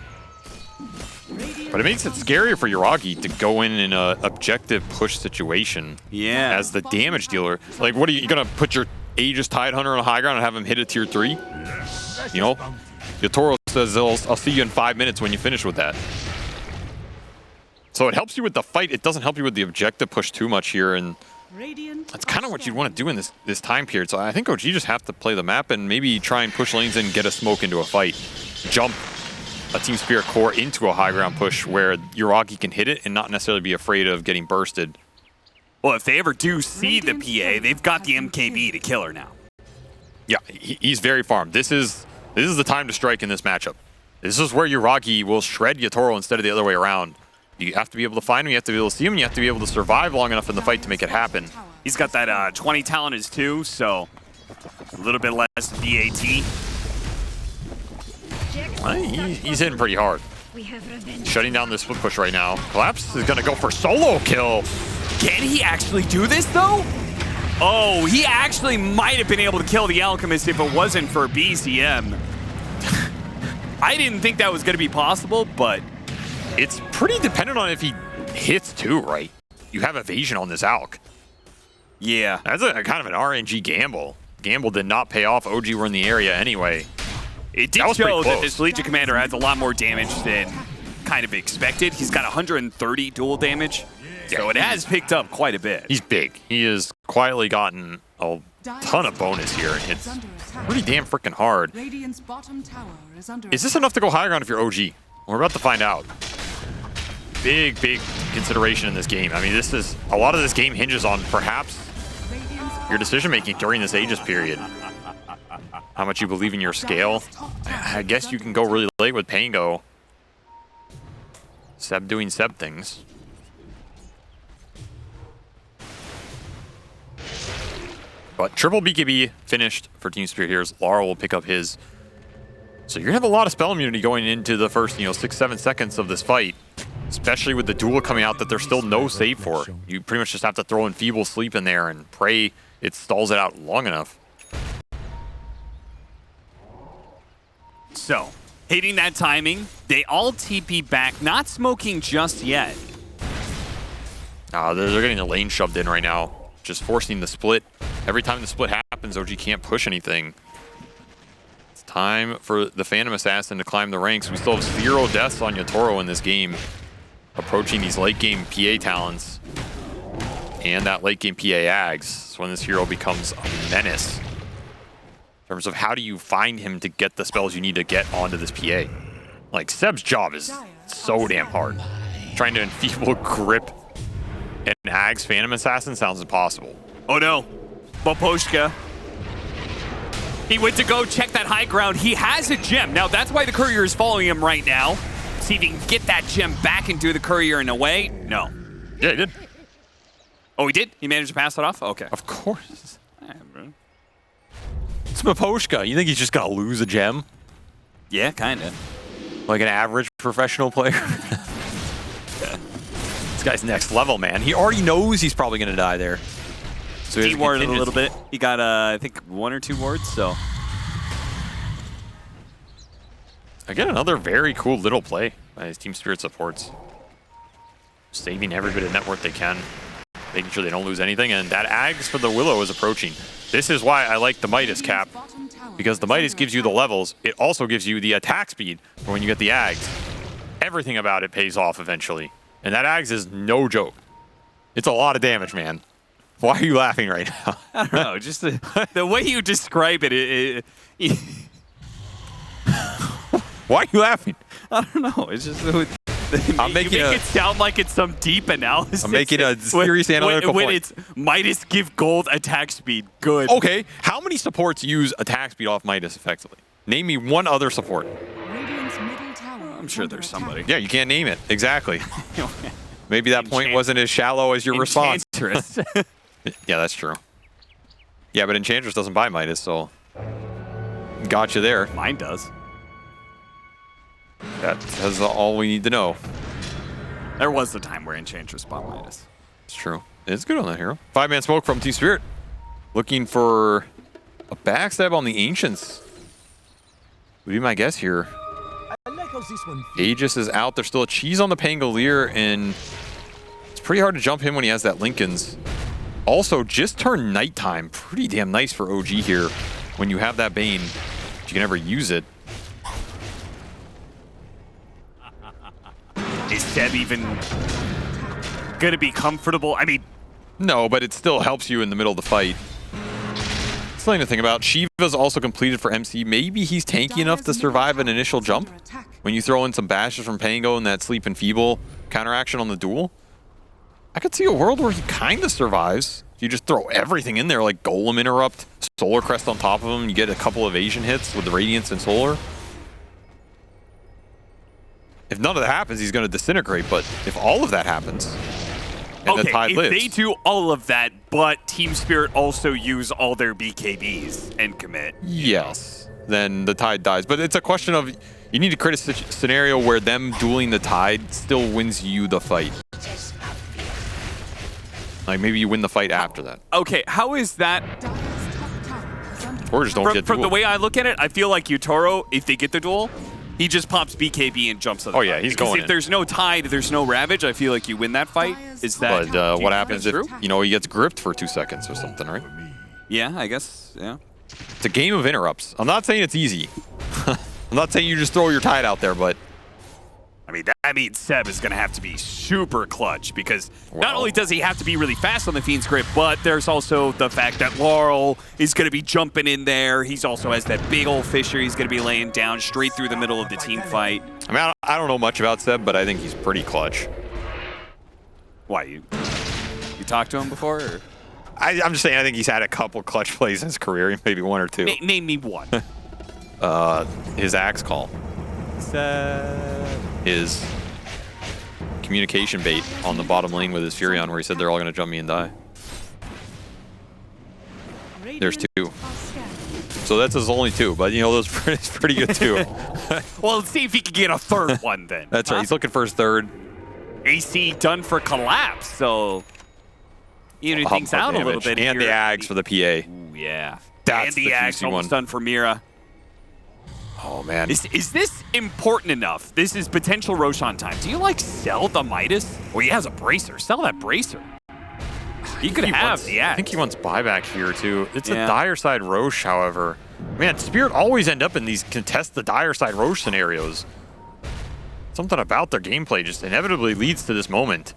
S2: But it makes it scarier for Yuragi to go in an objective push situation as the damage dealer. Like, what are you going to put your Aegis Tidehunter on a high ground and have him hit a tier 3? You know? Yotaro says, I'll see you in 5 minutes when you finish with that. So it helps you with the fight. It doesn't help you with the objective push too much here, and that's kind of what you'd want to do in this time period. So I think OG just have to play the map and maybe try and push lanes and get a smoke into a fight. Jump a Team Spirit core into a high ground push where Yuragi can hit it and not necessarily be afraid of getting bursted.
S1: Well, if they ever do see the PA, they've got the MKB to kill her now.
S2: Yeah, he's very farmed. This is the time to strike in this matchup. This is where Yuragi will shred Yotaro instead of the other way around. You have to be able to find him, you have to be able to see him, and you have to be able to survive long enough in the fight to make it happen.
S1: He's got that 20 talent is 2, so a little bit less BAT.
S2: He's hitting pretty hard. Shutting down this split push right now. Collapse is going to go for solo kill.
S1: Can he actually do this, though? Oh, he actually might have been able to kill the Alchemist if it wasn't for BZM. I didn't think that was going to be possible, but
S2: it's pretty dependent on if he hits too, right? You have evasion on this Alk.
S1: Yeah.
S2: That's a kind of an RNG gamble. Gamble did not pay off. OG were in the area anyway.
S1: It did show that this Legion Commander has a lot more damage than kind of expected. He's got 130 dual damage, so it has picked up quite a bit.
S2: He's big. He has quietly gotten a ton of bonus here. It's pretty damn freaking hard. Is this enough to go high ground if you're OG? We're about to find out. Big consideration in this game. I mean, a lot of this game hinges on perhaps your decision-making during this Aegis period. How much you believe in your scale. I guess you can go really late with Pango. Seb doing Seb things. But triple BKB finished for Team Spirit here. Lara will pick up his. So you're going to have a lot of spell immunity going into the first, 6-7 seconds of this fight. Especially with the duel coming out that there's still no save for. You pretty much just have to throw Enfeeble Sleep in there and pray it stalls it out long enough.
S1: So, hitting that timing, they all TP back, not smoking just yet.
S2: They're getting the lane shoved in right now. Just forcing the split. Every time the split happens, OG can't push anything. It's time for the Phantom Assassin to climb the ranks. We still have 0 deaths on Yotaro in this game. Approaching these late game PA talents. And that late game PA Ags. That's when this hero becomes a menace. In terms of how do you find him to get the spells you need to get onto this PA. Like, Seb's job is so damn hard. Trying to enfeeble grip an Ags Phantom Assassin sounds impossible.
S1: Oh no, Poposhka. He went to go check that high ground. He has a gem. Now that's why the courier is following him right now. See if he can get that gem back into the courier in a way. No.
S2: Yeah, he did.
S1: Oh, he did? He managed to pass it off? Okay.
S2: Of course. It's Poposhka. You think he's just gonna lose a gem?
S1: Yeah, kinda.
S2: Like an average professional player? It's guy's next level, man. He already knows he's probably going to die there. So
S1: he warded a little bit. He got, I think, 1 or 2 wards, so.
S2: Again, another very cool little play by his Team Spirit supports. Saving every bit of net worth they can. Making sure they don't lose anything. And that Ags for the Willow is approaching. This is why I like the Midas cap. Because the Midas gives you the levels. It also gives you the attack speed for when you get the Ags. Everything about it pays off eventually. And that Ags is no joke. It's a lot of damage, man. Why are you laughing right now?
S1: I don't know. Just the way you describe it,
S2: Why are you laughing?
S1: I don't know. It's just
S2: I'm making
S1: you make it sound like it's some deep analysis.
S2: I'm making a serious analytical
S1: when
S2: point.
S1: It's Midas give gold attack speed. Good.
S2: Okay, how many supports use attack speed off Midas effectively? Name me one other support.
S4: Radiant's middle tower
S1: I'm sure there's somebody.
S2: Yeah, you can't name it. Exactly. Maybe that point wasn't as shallow as your response.
S1: Enchantress.
S2: Yeah, that's true. Yeah, but Enchantress doesn't buy Midas, so got you there.
S1: Mine does.
S2: That's all we need to know.
S1: There was a time where Enchantress bought Midas.
S2: It's true. It's good on that hero. 5-man smoke from Team Spirit. Looking for a backstab on the Ancients. Would be my guess here.
S3: I like how this one
S2: Aegis is out. There's still a cheese on the Pangolier, and it's pretty hard to jump him when he has that Lincoln's. Also, just turned nighttime. Pretty damn nice for OG here. When you have that Bane, you can never use it.
S1: Is Seb even going to be comfortable? I mean,
S2: No, but it still helps you in the middle of the fight. Something to think about. Shiva's also completed for MC. Maybe he's tanky enough to survive an initial jump. When you throw in some bashes from Pango and that Sleep and Feeble counteraction on the duel, I could see a world where he kind of survives. You just throw everything in there, like Golem Interrupt, Solar Crest on top of him. You get a couple evasion hits with the Radiance and Solar. If none of that happens, he's going to disintegrate. But if all of that happens, and the Tide
S1: if
S2: lives.
S1: they do all of that, but Team Spirit also use all their BKBs and commit.
S2: Yes, then the Tide dies. But it's a question of, you need to create a scenario where them dueling the Tide still wins you the fight. Like maybe you win the fight after that.
S1: Okay, how is that?
S2: Or just don't get
S1: From the
S2: dueled.
S1: way I look at it, I feel like Yutaro, if they get the duel, he just pops BKB and jumps on the
S2: Oh, yeah,
S1: Tide.
S2: he's
S1: Because
S2: going
S1: if
S2: in.
S1: there's no Tide, there's no Ravage, I feel like you win that fight. Is that?
S2: But
S1: do
S2: what
S1: you
S2: happens
S1: think
S2: if,
S1: that's true?
S2: you know, he gets gripped for 2 seconds or something, right?
S1: Yeah, I guess, yeah.
S2: It's a game of interrupts. I'm not saying it's easy. I'm not saying you just throw your Tide out there, but
S1: I mean, that means Seb is going to have to be super clutch because not
S2: Well.
S1: only does he have to be really fast on the Fiend's Grip, but there's also the fact that Laurel is going to be jumping in there. He's also has that big old Fisher he's going to be laying down straight through the middle of the team fight.
S2: I mean, I don't know much about Seb, but I think he's pretty clutch.
S1: Why, you talked to him before? Or?
S2: I'm just saying I think he's had a couple clutch plays in his career, maybe 1 or 2.
S1: Name me one.
S2: His axe call. His communication bait on the bottom lane with his Furion where he said they're all going to jump me and die. There's 2. So that's his only 2, but you know, those it's pretty good too.
S1: Well, let's see if he can get a third one then.
S2: That's right, he's looking for his 3rd.
S1: AC done for collapse, so even things out a little bit.
S2: And
S1: here.
S2: the Ags for the PA.
S1: Ooh, yeah.
S2: That's
S1: and the
S2: the
S1: Ags
S2: juicy
S1: almost
S2: one.
S1: done for Mira.
S2: Oh man.
S1: Is this important enough? This is potential Roshan time. Do you like sell the Midas? Well, he has a bracer. Sell that bracer. He could have the Axe.
S2: I think he wants buyback here too. It's
S1: Yeah.
S2: a dire side Roche, however. Man, Spirit always end up in these contest the dire side Roche scenarios. Something about their gameplay just inevitably leads to this moment.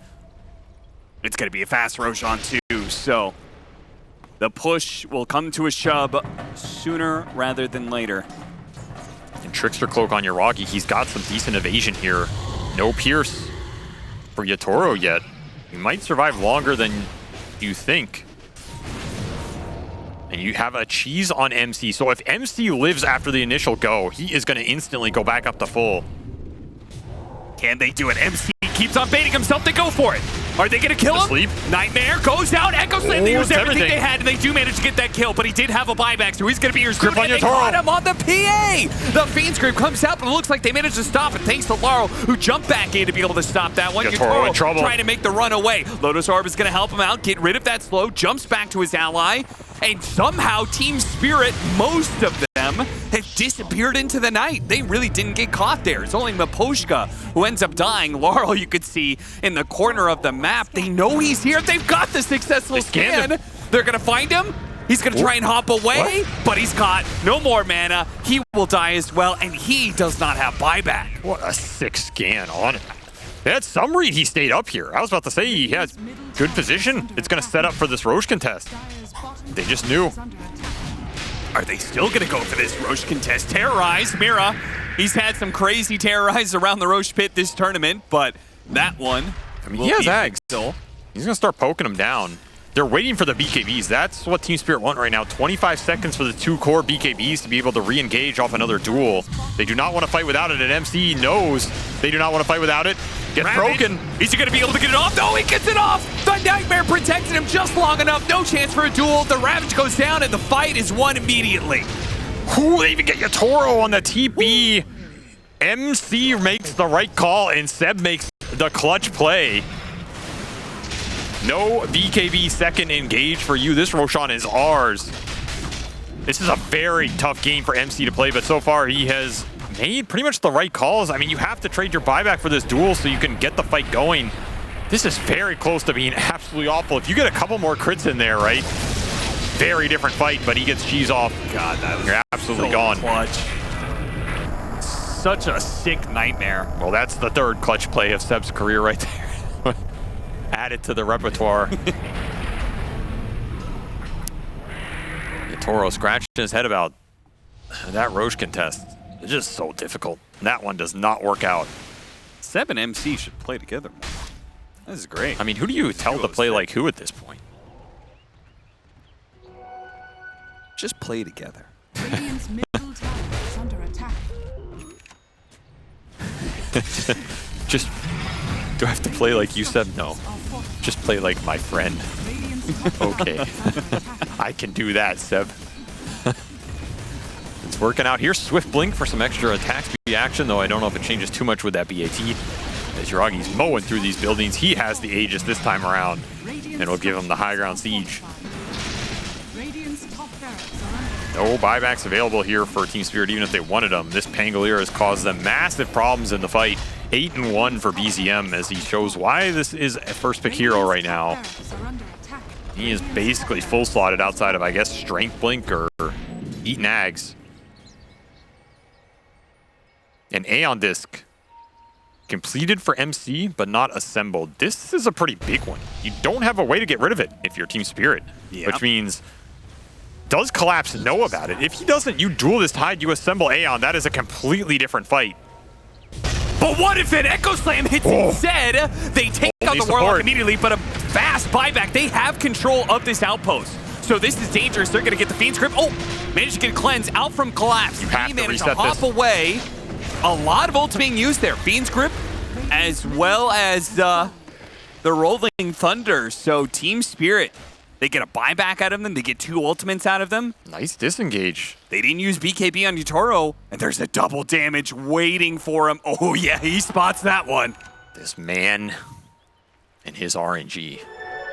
S1: It's going to be a fast Roshan too, so the push will come to a shove sooner rather than later.
S2: And Trickster Cloak on Yuragi, he's got some decent evasion here. No Pierce for Yatoro yet. He might survive longer than you think. And you have a cheese on MC. So if MC lives after the initial go, he is going to instantly go back up to full.
S1: Can they do it? MC keeps on baiting himself to go for it. Are they going to kill him?
S2: Sleep.
S1: Nightmare goes out. Echo Slam, they used everything
S2: everything
S1: they had, and they do manage to get that kill, but he did have a buyback, so he's going to be here soon.
S2: Grip on
S1: And
S2: your
S1: they
S2: Toro.
S1: caught him on the PA. The Fiend's Grip comes out, but it looks like they managed to stop it, thanks to Laurel, who jumped back in to be able to stop that one.
S2: Toro in trouble.
S1: Trying to make the run away. Lotus Orb is going to help him out, get rid of that slow, jumps back to his ally, and somehow Team Spirit, most of them, have disappeared into the night. They really didn't get caught there. It's only Maposhka who ends up dying. Laurel, you could see in the corner of the map. They know he's here. They've got the successful scan. They're going to find him. He's going to try and hop away, but he's got no more mana. He will die as well, and he does not have buyback.
S2: What a sick scan on it. They had some read he stayed up here. I was about to say he has good position. It's going to set up for this Roche contest. They just knew.
S1: Are they still going to go for this Roche contest? Terrorize, Mira. He's had some crazy terrorize around the Roche pit this tournament, but that one,
S2: I mean, he has Ags still. He's going to start poking him down. They're waiting for the BKBs. That's what Team Spirit want right now. 25 seconds for the 2 core BKBs to be able to re-engage off another duel. They do not want to fight without it, and MC knows they do not want to fight without it. Gets broken.
S1: Is he going to be able to get it off? No, he gets it off! The Nightmare protected him just long enough. No chance for a duel. The Ravage goes down, and the fight is won immediately.
S2: Ooh, they even get Yatoro on the TP. MC makes the right call, and Seb makes the clutch play. No BKB second engage for you. This Roshan is ours. This is a very tough game for MC to play, but so far he has made pretty much the right calls. I mean, you have to trade your buyback for this duel so you can get the fight going. This is very close to being absolutely awful. If you get a couple more crits in there, right? Very different fight, but he gets cheese off. God, that you're absolutely
S1: so
S2: gone.
S1: Clutch. Such a sick Nightmare.
S2: Well, that's the 3rd clutch play of Seb's career right there. Added to the repertoire. Toro scratching his head about that Roche contest. It's just so difficult. That one does not work out.
S1: Seb and MC should play together more. This is great.
S2: I mean, who do you tell to play like who at this point?
S1: Just play together.
S4: Radiant's middle tower is under attack.
S2: Just, do I have to play like you said? No. Just play like my friend. Okay. I can do that, Seb. It's working out here. Swift Blink for some extra attack speed action, though I don't know if it changes too much with that BAT. As Yuragi's mowing through these buildings, he has the Aegis this time around, and it'll give him the high ground siege. No buybacks available here for Team Spirit, even if they wanted them. This Pangolier has caused them massive problems in the fight. 8-1 for BZM as he shows why this is a first pick hero right now. He is basically full slotted outside of, I guess, Strength Blink or Eating Ags. An Aeon Disc completed for MC, but not assembled. This is a pretty big one. You don't have a way to get rid of it if you're Team Spirit, which means, does Collapse know about it? If he doesn't, you duel this Tide, you assemble Aeon. That is a completely different fight.
S1: But what if an Echo Slam hits instead? They take out the Warlock immediately, but a fast buyback. They have control of this outpost. So this is dangerous. They're going to get the Fiend's Grip. Oh, managed to get Cleanse out from Collapse.
S2: You have
S1: he
S2: to
S1: managed
S2: reset
S1: to hop away. A lot of ults being used there. Fiend's Grip, as well as the Rolling Thunder. So Team Spirit, they get a buyback out of them. They get 2 ultimates out of them.
S2: Nice disengage.
S1: They didn't use BKB on Yatoro, and there's a double damage waiting for him. Oh yeah, he spots that one.
S2: This man and his RNG.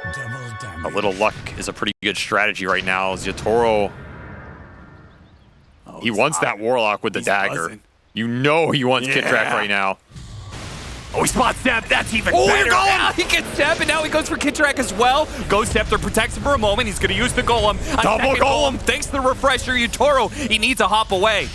S3: Double damage.
S2: A little luck is a pretty good strategy right now. As Yatoro, he wants that Warlock with the dagger.
S1: Buzzing.
S2: You know he wants Kit Track right now.
S1: Oh, he spots Zeb. That's even better. Now he gets Zeb, and now he goes for Kitrak as well. Goes Scepter, protects him for a moment. He's going to use the Golem.
S2: Double Golem.
S1: Thanks to the refresher, Yatoro. He needs a hop away.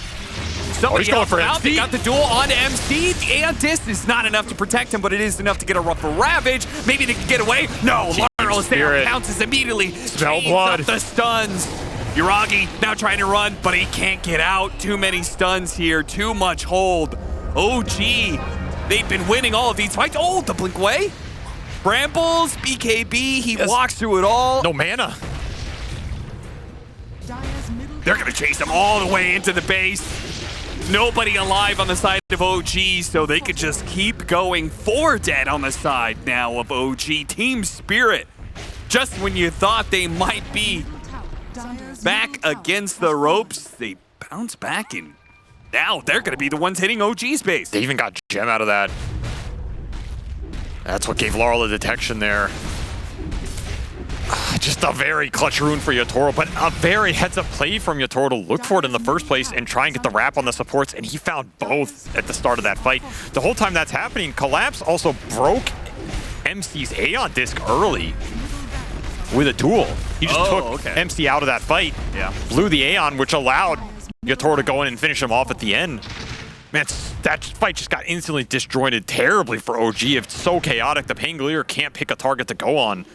S1: Somebody
S2: he's going for
S1: out.
S2: MC.
S1: They got the duel on MC. The Aeon Disc is not enough to protect him, but it is enough to get a rough Ravage. Maybe they can get away. No, Laurel is there. Pounces immediately.
S2: Smell blood.
S1: Up the stuns. Yuragi now trying to run, but he can't get out. Too many stuns here. Too much hold. OG. They've been winning all of these fights. Oh, the blink away. Brambles, BKB, he walks through it all.
S2: No mana.
S1: They're going to chase him all the way into the base. Nobody alive on the side of OG, so they could just keep going. 4 dead on the side now of OG. Team Spirit, just when you thought they might be back against the ropes, they bounce back, and now they're going to be the ones hitting OG's base.
S2: They even got Gem out of that. That's what gave Laurel the detection there. Just a very clutch rune for Yatoro, but a very heads-up play from Yatoro to look for it in the first place and try and get the wrap on the supports, and he found both at the start of that fight. The whole time that's happening, Collapse also broke MC's Aeon disc early with a duel. He just took MC out of that fight, blew the Aeon, which allowed Yatoro to go in and finish him off at the end. Man, that fight just got instantly disjointed terribly for OG. It's so chaotic, the Pangolier can't pick a target to go on.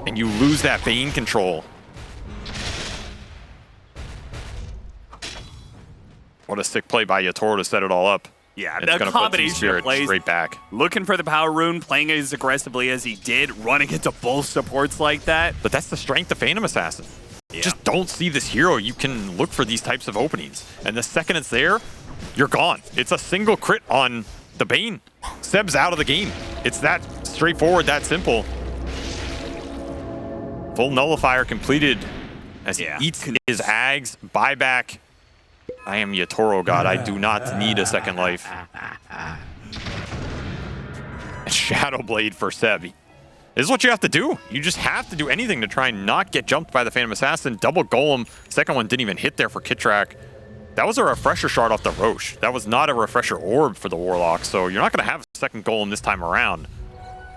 S2: And you lose that Bane control. What a sick play by Yatoro to set it all up.
S1: Yeah,
S2: it's
S1: the combination of plays,
S2: straight back.
S1: Looking for the power rune, playing as aggressively as he did, running into both supports like that.
S2: But that's the strength of Phantom Assassin. Yeah. Just don't see this hero. You can look for these types of openings. And the second it's there, you're gone. It's a single crit on the Bane. Seb's out of the game. It's that straightforward, that simple. Full nullifier completed as he eats his Ags. Buyback. I am Yatoro God. I do not need a second life. Shadow Blade for Seb. This is what you have to do. You just have to do anything to try and not get jumped by the Phantom Assassin. Double Golem. Second one didn't even hit there for Kitrak. That was a refresher shard off the Roche. That was not a refresher orb for the Warlock, so you're not going to have a second Golem this time around.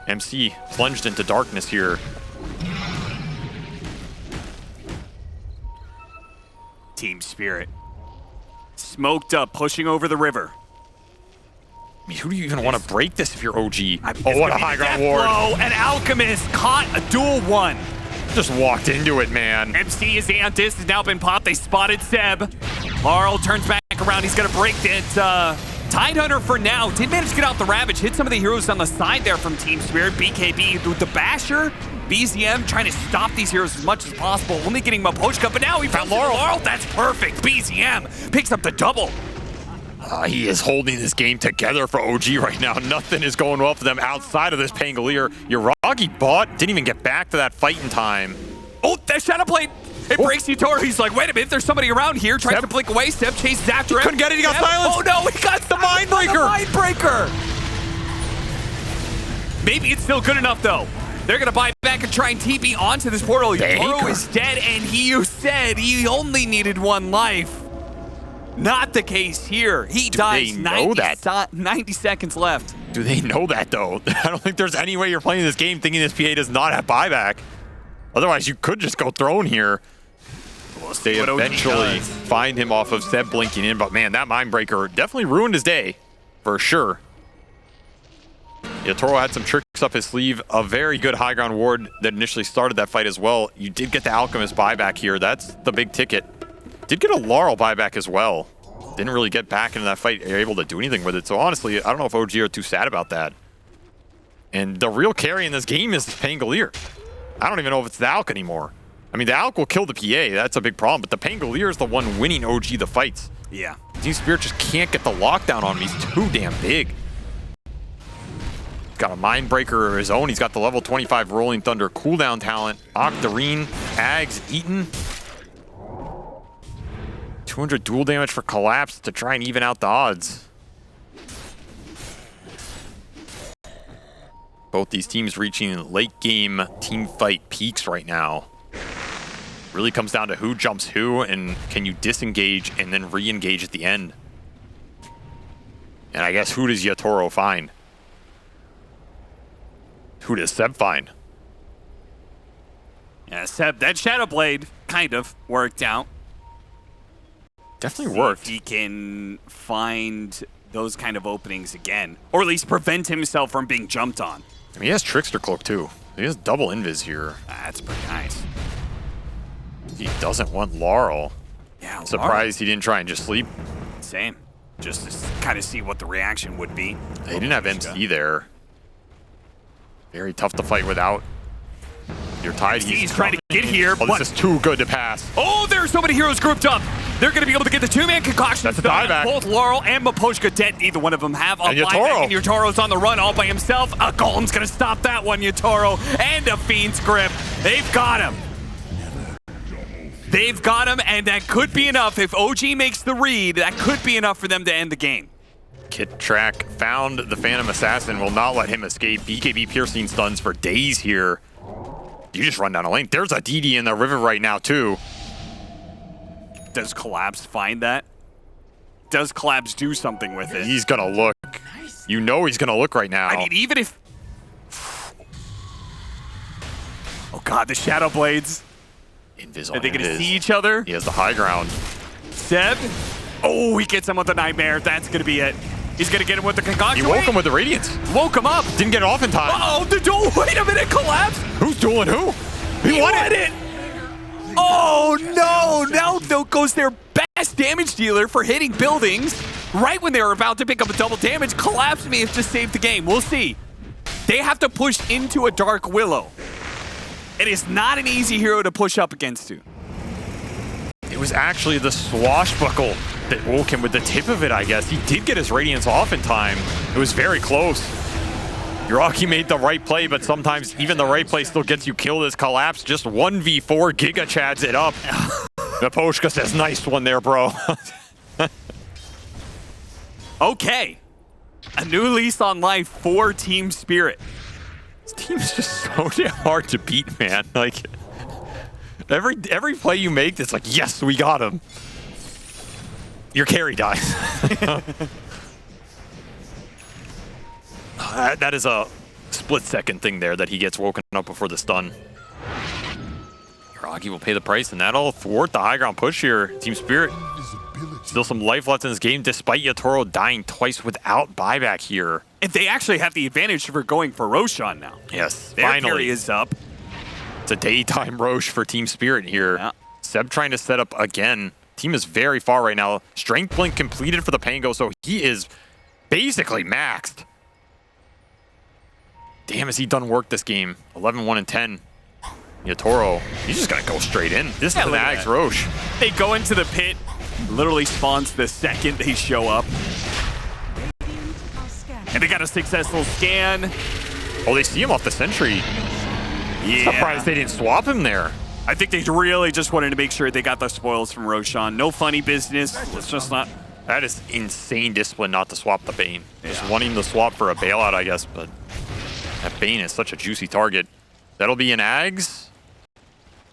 S2: MC plunged into darkness here.
S1: Team Spirit. Smoked up, pushing over the river.
S2: I mean, who do you even want to break this if you're OG? Oh, what a high ground ward.
S1: An Alchemist caught a dual one.
S2: Just walked into it, man.
S1: MC, his Antis has now been popped. They spotted Seb. Laurel turns back around. He's going to break it. Tidehunter for now. Did manage to get out the Ravage. Hit some of the heroes on the side there from Team Spirit. BKB with the Basher. BZM trying to stop these heroes as much as possible. Only getting Mapochka, but now he found Laurel. That's perfect. BZM picks up the double.
S2: He is holding this game together for OG right now. Nothing is going well for them outside of this Pangolier. Yuragi bought, didn't even get back to that fight in time.
S1: Oh, that Shadow Blade. It breaks Yatoro. He's like, wait a minute, there's somebody around here. Tries to blink away. Seb chases after him.
S2: Couldn't get it, he got silenced.
S1: Oh no, he got
S2: the Mindbreaker.
S1: Mindbreaker. Maybe it's still good enough though. They're going to buy back and try and TP onto this portal. Yatoro is dead, and you said he only needed 1 life. Not the case here. He dies. 90 seconds left.
S2: Do they know that, though? I don't think there's any way you're playing this game thinking this PA does not have buyback. Otherwise, you could just go throne here. They eventually find him off of Seb blinking in, but man, that Mindbreaker definitely ruined his day, for sure. Yatoro had some tricks up his sleeve. A very good high ground ward that initially started that fight as well. You did get the Alchemist buyback here. That's the big ticket. Did get a Laurel buyback as well. Didn't really get back into that fight. You're able to do anything with it. So honestly, I don't know if OG are too sad about that. And the real carry in this game is this Pangolier. I don't even know if it's the Alk anymore. I mean, the Alk will kill the PA. That's a big problem. But the Pangolier is the one winning OG the fights.
S1: Yeah.
S2: Team Spirit just can't get the lockdown on him. He's too damn big. Got a Mindbreaker of his own. He's got the level 25 Rolling Thunder cooldown talent. Octarine, Ags, Eaton. 200 dual damage for Collapse to try and even out the odds. Both these teams reaching late game team fight peaks right now. Really comes down to who jumps who and can you disengage and then re-engage at the end. And I guess who does Yatoro find? Who does Seb find?
S1: Yeah, Seb, that Shadow Blade kind of worked out.
S2: Definitely worked.
S1: If he can find those kind of openings again, or at least prevent himself from being jumped on.
S2: I mean, he has Trickster Cloak too. He has double invis here.
S1: That's pretty nice.
S2: He doesn't want Laurel.
S1: Yeah,
S2: surprised he didn't try and just sleep.
S1: Same. Just to kind of see what the reaction would be.
S2: They didn't have MC there. Very tough to fight without. You're tied.
S1: He's trying to get here.
S2: Oh, this is too good to pass.
S1: Oh, there's so many heroes grouped up. They're going to be able to get the two-man concoction.
S2: That's a dieback.
S1: Both Laurel and Maposhka dead. Neither one of them have a
S2: Yatoro.
S1: And Yatoro's on the run all by himself. A Golem's going to stop that one, Yatoro. And a Fiend's Grip. They've got him. They've got him, and that could be enough. If OG makes the read, that could be enough for them to end the game.
S2: Kit Track found the Phantom Assassin, will not let him escape. BKB piercing stuns for days here. You just run down a lane. There's a DD in the river right now, too.
S1: Does Collapse find that? Does Collapse do something with it?
S2: He's gonna look. You know he's gonna look right now.
S1: I mean, even if... Oh god, the Shadow Blades.
S2: Invis on
S1: Are they gonna
S2: Invis.
S1: see each other?
S2: He has the high ground.
S1: Seb? Oh, he gets him with the Nightmare. That's gonna be it. He's gonna get him with the Concoction.
S2: He woke him with the Radiance.
S1: Woke him up.
S2: Didn't get it off in time.
S1: Uh-oh, the duel. Wait a minute, Collapse.
S2: Who's dueling who? He won it.
S1: Oh no! Now goes their best damage dealer for hitting buildings right when they were about to pick up a double damage. Collapse may have just saved the game. We'll see. They have to push into a Dark Willow. It is not an easy hero to push up against too.
S2: It was actually the swashbuckle that woke him with the tip of it, I guess. He did get his Radiance off in time. It was very close. Yuragi made the right play, but sometimes even the right play still gets you killed as Collapse. Just 1v4 Giga Chads it up. Naposhka says, nice one there, bro.
S1: Okay. A new lease on life for Team Spirit.
S2: This team is just so damn hard to beat, man. Like, every play you make, it's like, yes, we got him. Your carry dies. That is a split-second thing there that he gets woken up before the stun. Yuragi will pay the price, and that'll thwart the high ground push here. Team Spirit, still some life left in this game, despite Yatoro dying twice without buyback here.
S1: And they actually have the advantage for going for Roshan now.
S2: Yes,
S1: Their
S2: finally.
S1: carry is up.
S2: It's a daytime Roche for Team Spirit here.
S1: Yeah.
S2: Seb trying to set up again. Team is very far right now. Strength Blink completed for the Pango, so he is basically maxed. Damn, has he done work this game? 11-1-10. Yatoro, he's just gonna go straight in. This is an Ags Roche.
S1: They go into the pit, literally spawns the second they show up. And they got a successful scan.
S2: Oh, they see him off the sentry.
S1: Yeah.
S2: Surprised they didn't swap him there.
S1: I think they really just wanted to make sure they got the spoils from Roshan. No funny business. It's just not.
S2: That is insane discipline not to swap the Bane. Just wanting to swap for a bailout, I guess, but that Bane is such a juicy target. That'll be an Ags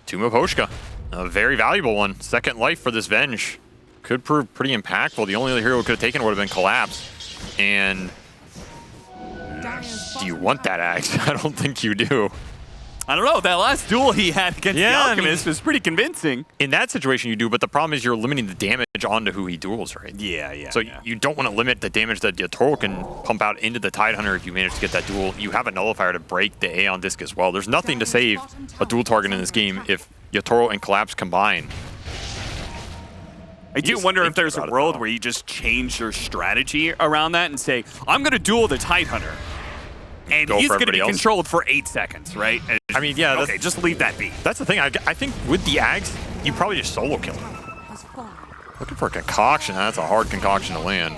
S2: to Maposhka. A very valuable one. Second life for this Venge. Could prove pretty impactful. The only other hero who could have taken would have been Collapse. And do you want that Ags? I don't think you do.
S1: I don't know. That last duel he had against the Alchemist was pretty convincing.
S2: In that situation, you do, but the problem is you're limiting the damage onto who he duels, right?
S1: Yeah.
S2: So you don't want to limit the damage that Yatoro can pump out into the Tidehunter if you manage to get that duel. You have a nullifier to break the Aeon Disc as well. There's nothing to save a dual target in this game if Yatoro and Collapse combine.
S1: I do wonder if there's a world where you just change your strategy around that and say, I'm going to duel the Tidehunter. And he's going to be controlled for 8 seconds, right? And
S2: I mean, yeah.
S1: Okay, just leave that be.
S2: That's the thing. I think with the Ags, you probably just solo kill him. Looking for a concoction. That's a hard concoction to land.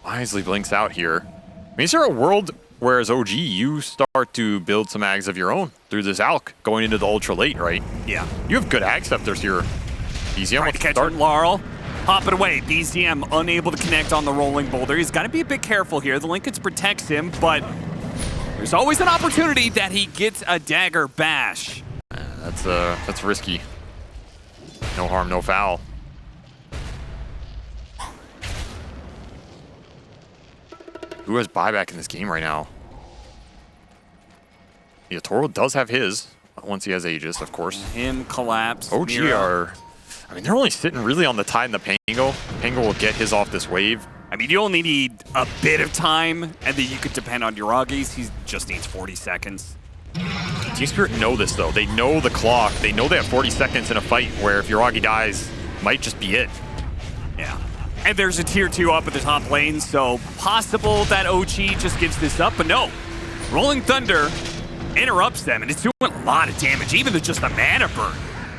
S2: Wisely blinks out here. I mean, is there a world where as OG, you start to build some Ags of your own through this Alk going into the ultra late, right?
S1: Yeah.
S2: You have good Ag steppers here. Easy
S1: Trying to catch Laurel. Pop it away. BZM unable to connect on the rolling boulder. He's got to be a bit careful here. The Linkage protects him, but there's always an opportunity that he gets a dagger bash.
S2: That's risky. No harm, no foul. Who has buyback in this game right now? Yatoro does have his, once he has Aegis, of course.
S1: Him, Collapse,
S2: OG
S1: Mira.
S2: are... I mean, they're only sitting really on the Tide and the Pango. Pango will get his off this wave.
S1: I mean, you only need a bit of time, and then you could depend on Yuragi's. He just needs 40 seconds.
S2: Team Spirit know this, though. They know the clock. They know they have 40 seconds in a fight where if Yuragi dies, might just be it.
S1: Yeah. And there's a tier 2 up at the top lane, so possible that OG just gives this up, but no. Rolling Thunder interrupts them, and it's doing a lot of damage, even with just a mana burn.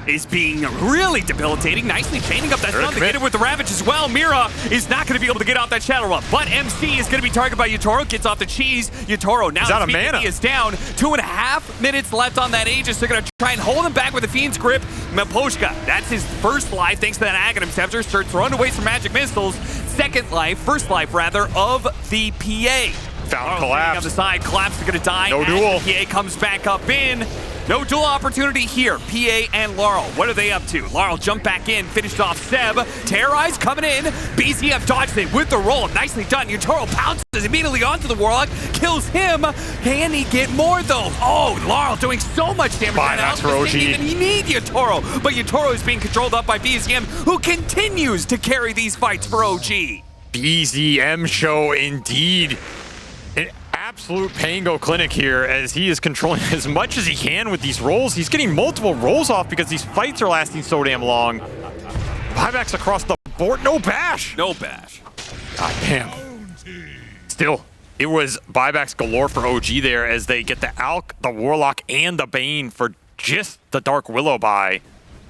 S1: is being really debilitating. Nicely chaining up that stun to get it with the Ravage as well. Mira is not going to be able to get off that Shadow Run, but MC is going to be targeted by Yatoro, gets off the cheese. Yatoro now
S2: out of mana.
S1: is down. 2.5 minutes left on that Aegis. They're going to try and hold him back with the Fiend's Grip. Miposhka, that's his first life thanks to that Aghanim Scepter. Starts runaways from Magic Missiles. First life rather, of the PA.
S2: Found Collapse.
S1: On the side, Collapse is going to die.
S2: No duel.
S1: PA comes back up in. No duel opportunity here. PA and Laurel. What are they up to? Laurel jumped back in, finished off Seb. Terrorize coming in. BZF dodged it with the roll. Nicely done. Yatoro pounces immediately onto the Warlock. Kills him. Can he get more though? Oh, Laurel doing so much damage right now.
S2: for OG.
S1: Didn't even need Yatoro. But Yatoro is being controlled up by BZM, who continues to carry these fights for OG.
S2: BZM show indeed. An absolute Pango clinic here as he is controlling as much as he can with these rolls. He's getting multiple rolls off because these fights are lasting so damn long. Buybacks across the board. No bash.
S1: No bash.
S2: God damn. Still, it was buybacks galore for OG there as they get the Alk, the Warlock, and the Bane for just the Dark Willow buy.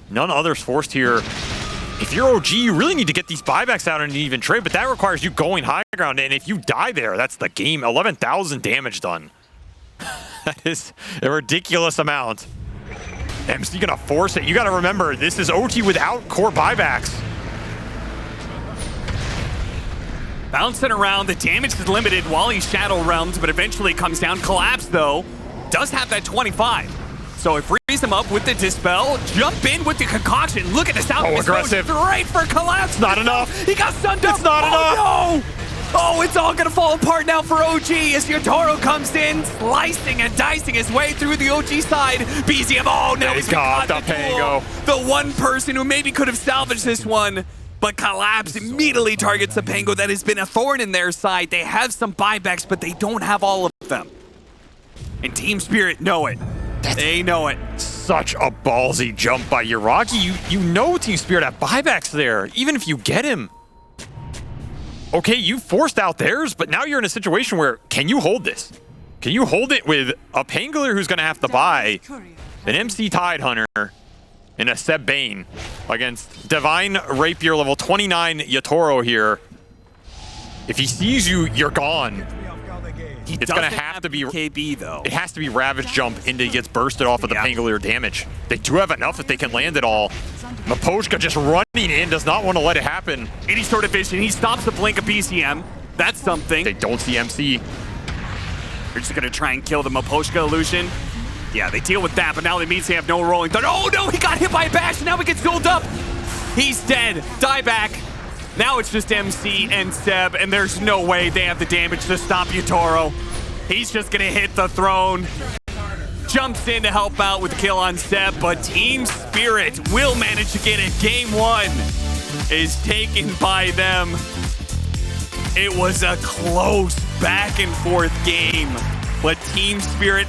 S2: None others forced here. If you're OG, you really need to get these buybacks out and even trade, but that requires you going high ground, and if you die there, that's the game. 11,000 damage done. That is a ridiculous amount. MC gonna force it. You gotta remember, this is OT without core buybacks.
S1: Bouncing around, the damage is limited while he Shadow Realms, but eventually comes down. Collapse, though, does have that 25. So it frees him up with the Dispel. Jump in with the concoction. Look at this out.
S2: Aggressive.
S1: Straight for Collapse.
S2: Not enough.
S1: He got stunned up.
S2: It's not enough.
S1: No! Oh, it's all gonna fall apart now for OG as Yatoro comes in, slicing and dicing his way through the OG side. BZM, oh, now he's got the Pango. The one person who maybe could have salvaged this one. But Collapse immediately targets the Pango. That has been a thorn in their side. They have some buybacks, but they don't have all of them. And Team Spirit know it. They know it.
S2: Such a ballsy jump by Yuragi. You know Team Spirit have buybacks there, even if you get him. Okay, you forced out theirs, but now you're in a situation where, can you hold this? Can you hold it with a Pangolier who's gonna have to buy an MC Tidehunter and a Seb Bane against Divine Rapier level 29 Yatoro here? If he sees you, you're gone. It's gonna have to be
S1: KB though.
S2: It has to be Ravage jump into he gets bursted off of the Pangolier damage. They do have enough if they can land it all. Miposhka just running in, does not want to let it happen.
S1: Any sort of vision, he stops the blink of BCM. That's something.
S2: They don't see MC.
S1: They're just gonna try and kill the Miposhka illusion. Yeah, they deal with that, but now they means they have no rolling thunder. Oh no, he got hit by a bash, and now he gets dueled up. He's dead. Die back. Now it's just MC and Seb, and there's no way they have the damage to stop Yatoro. He's just gonna hit the throne. Jumps in to help out with the kill on Seb, but Team Spirit will manage to get it. Game 1 is taken by them. It was a close back and forth game, but Team Spirit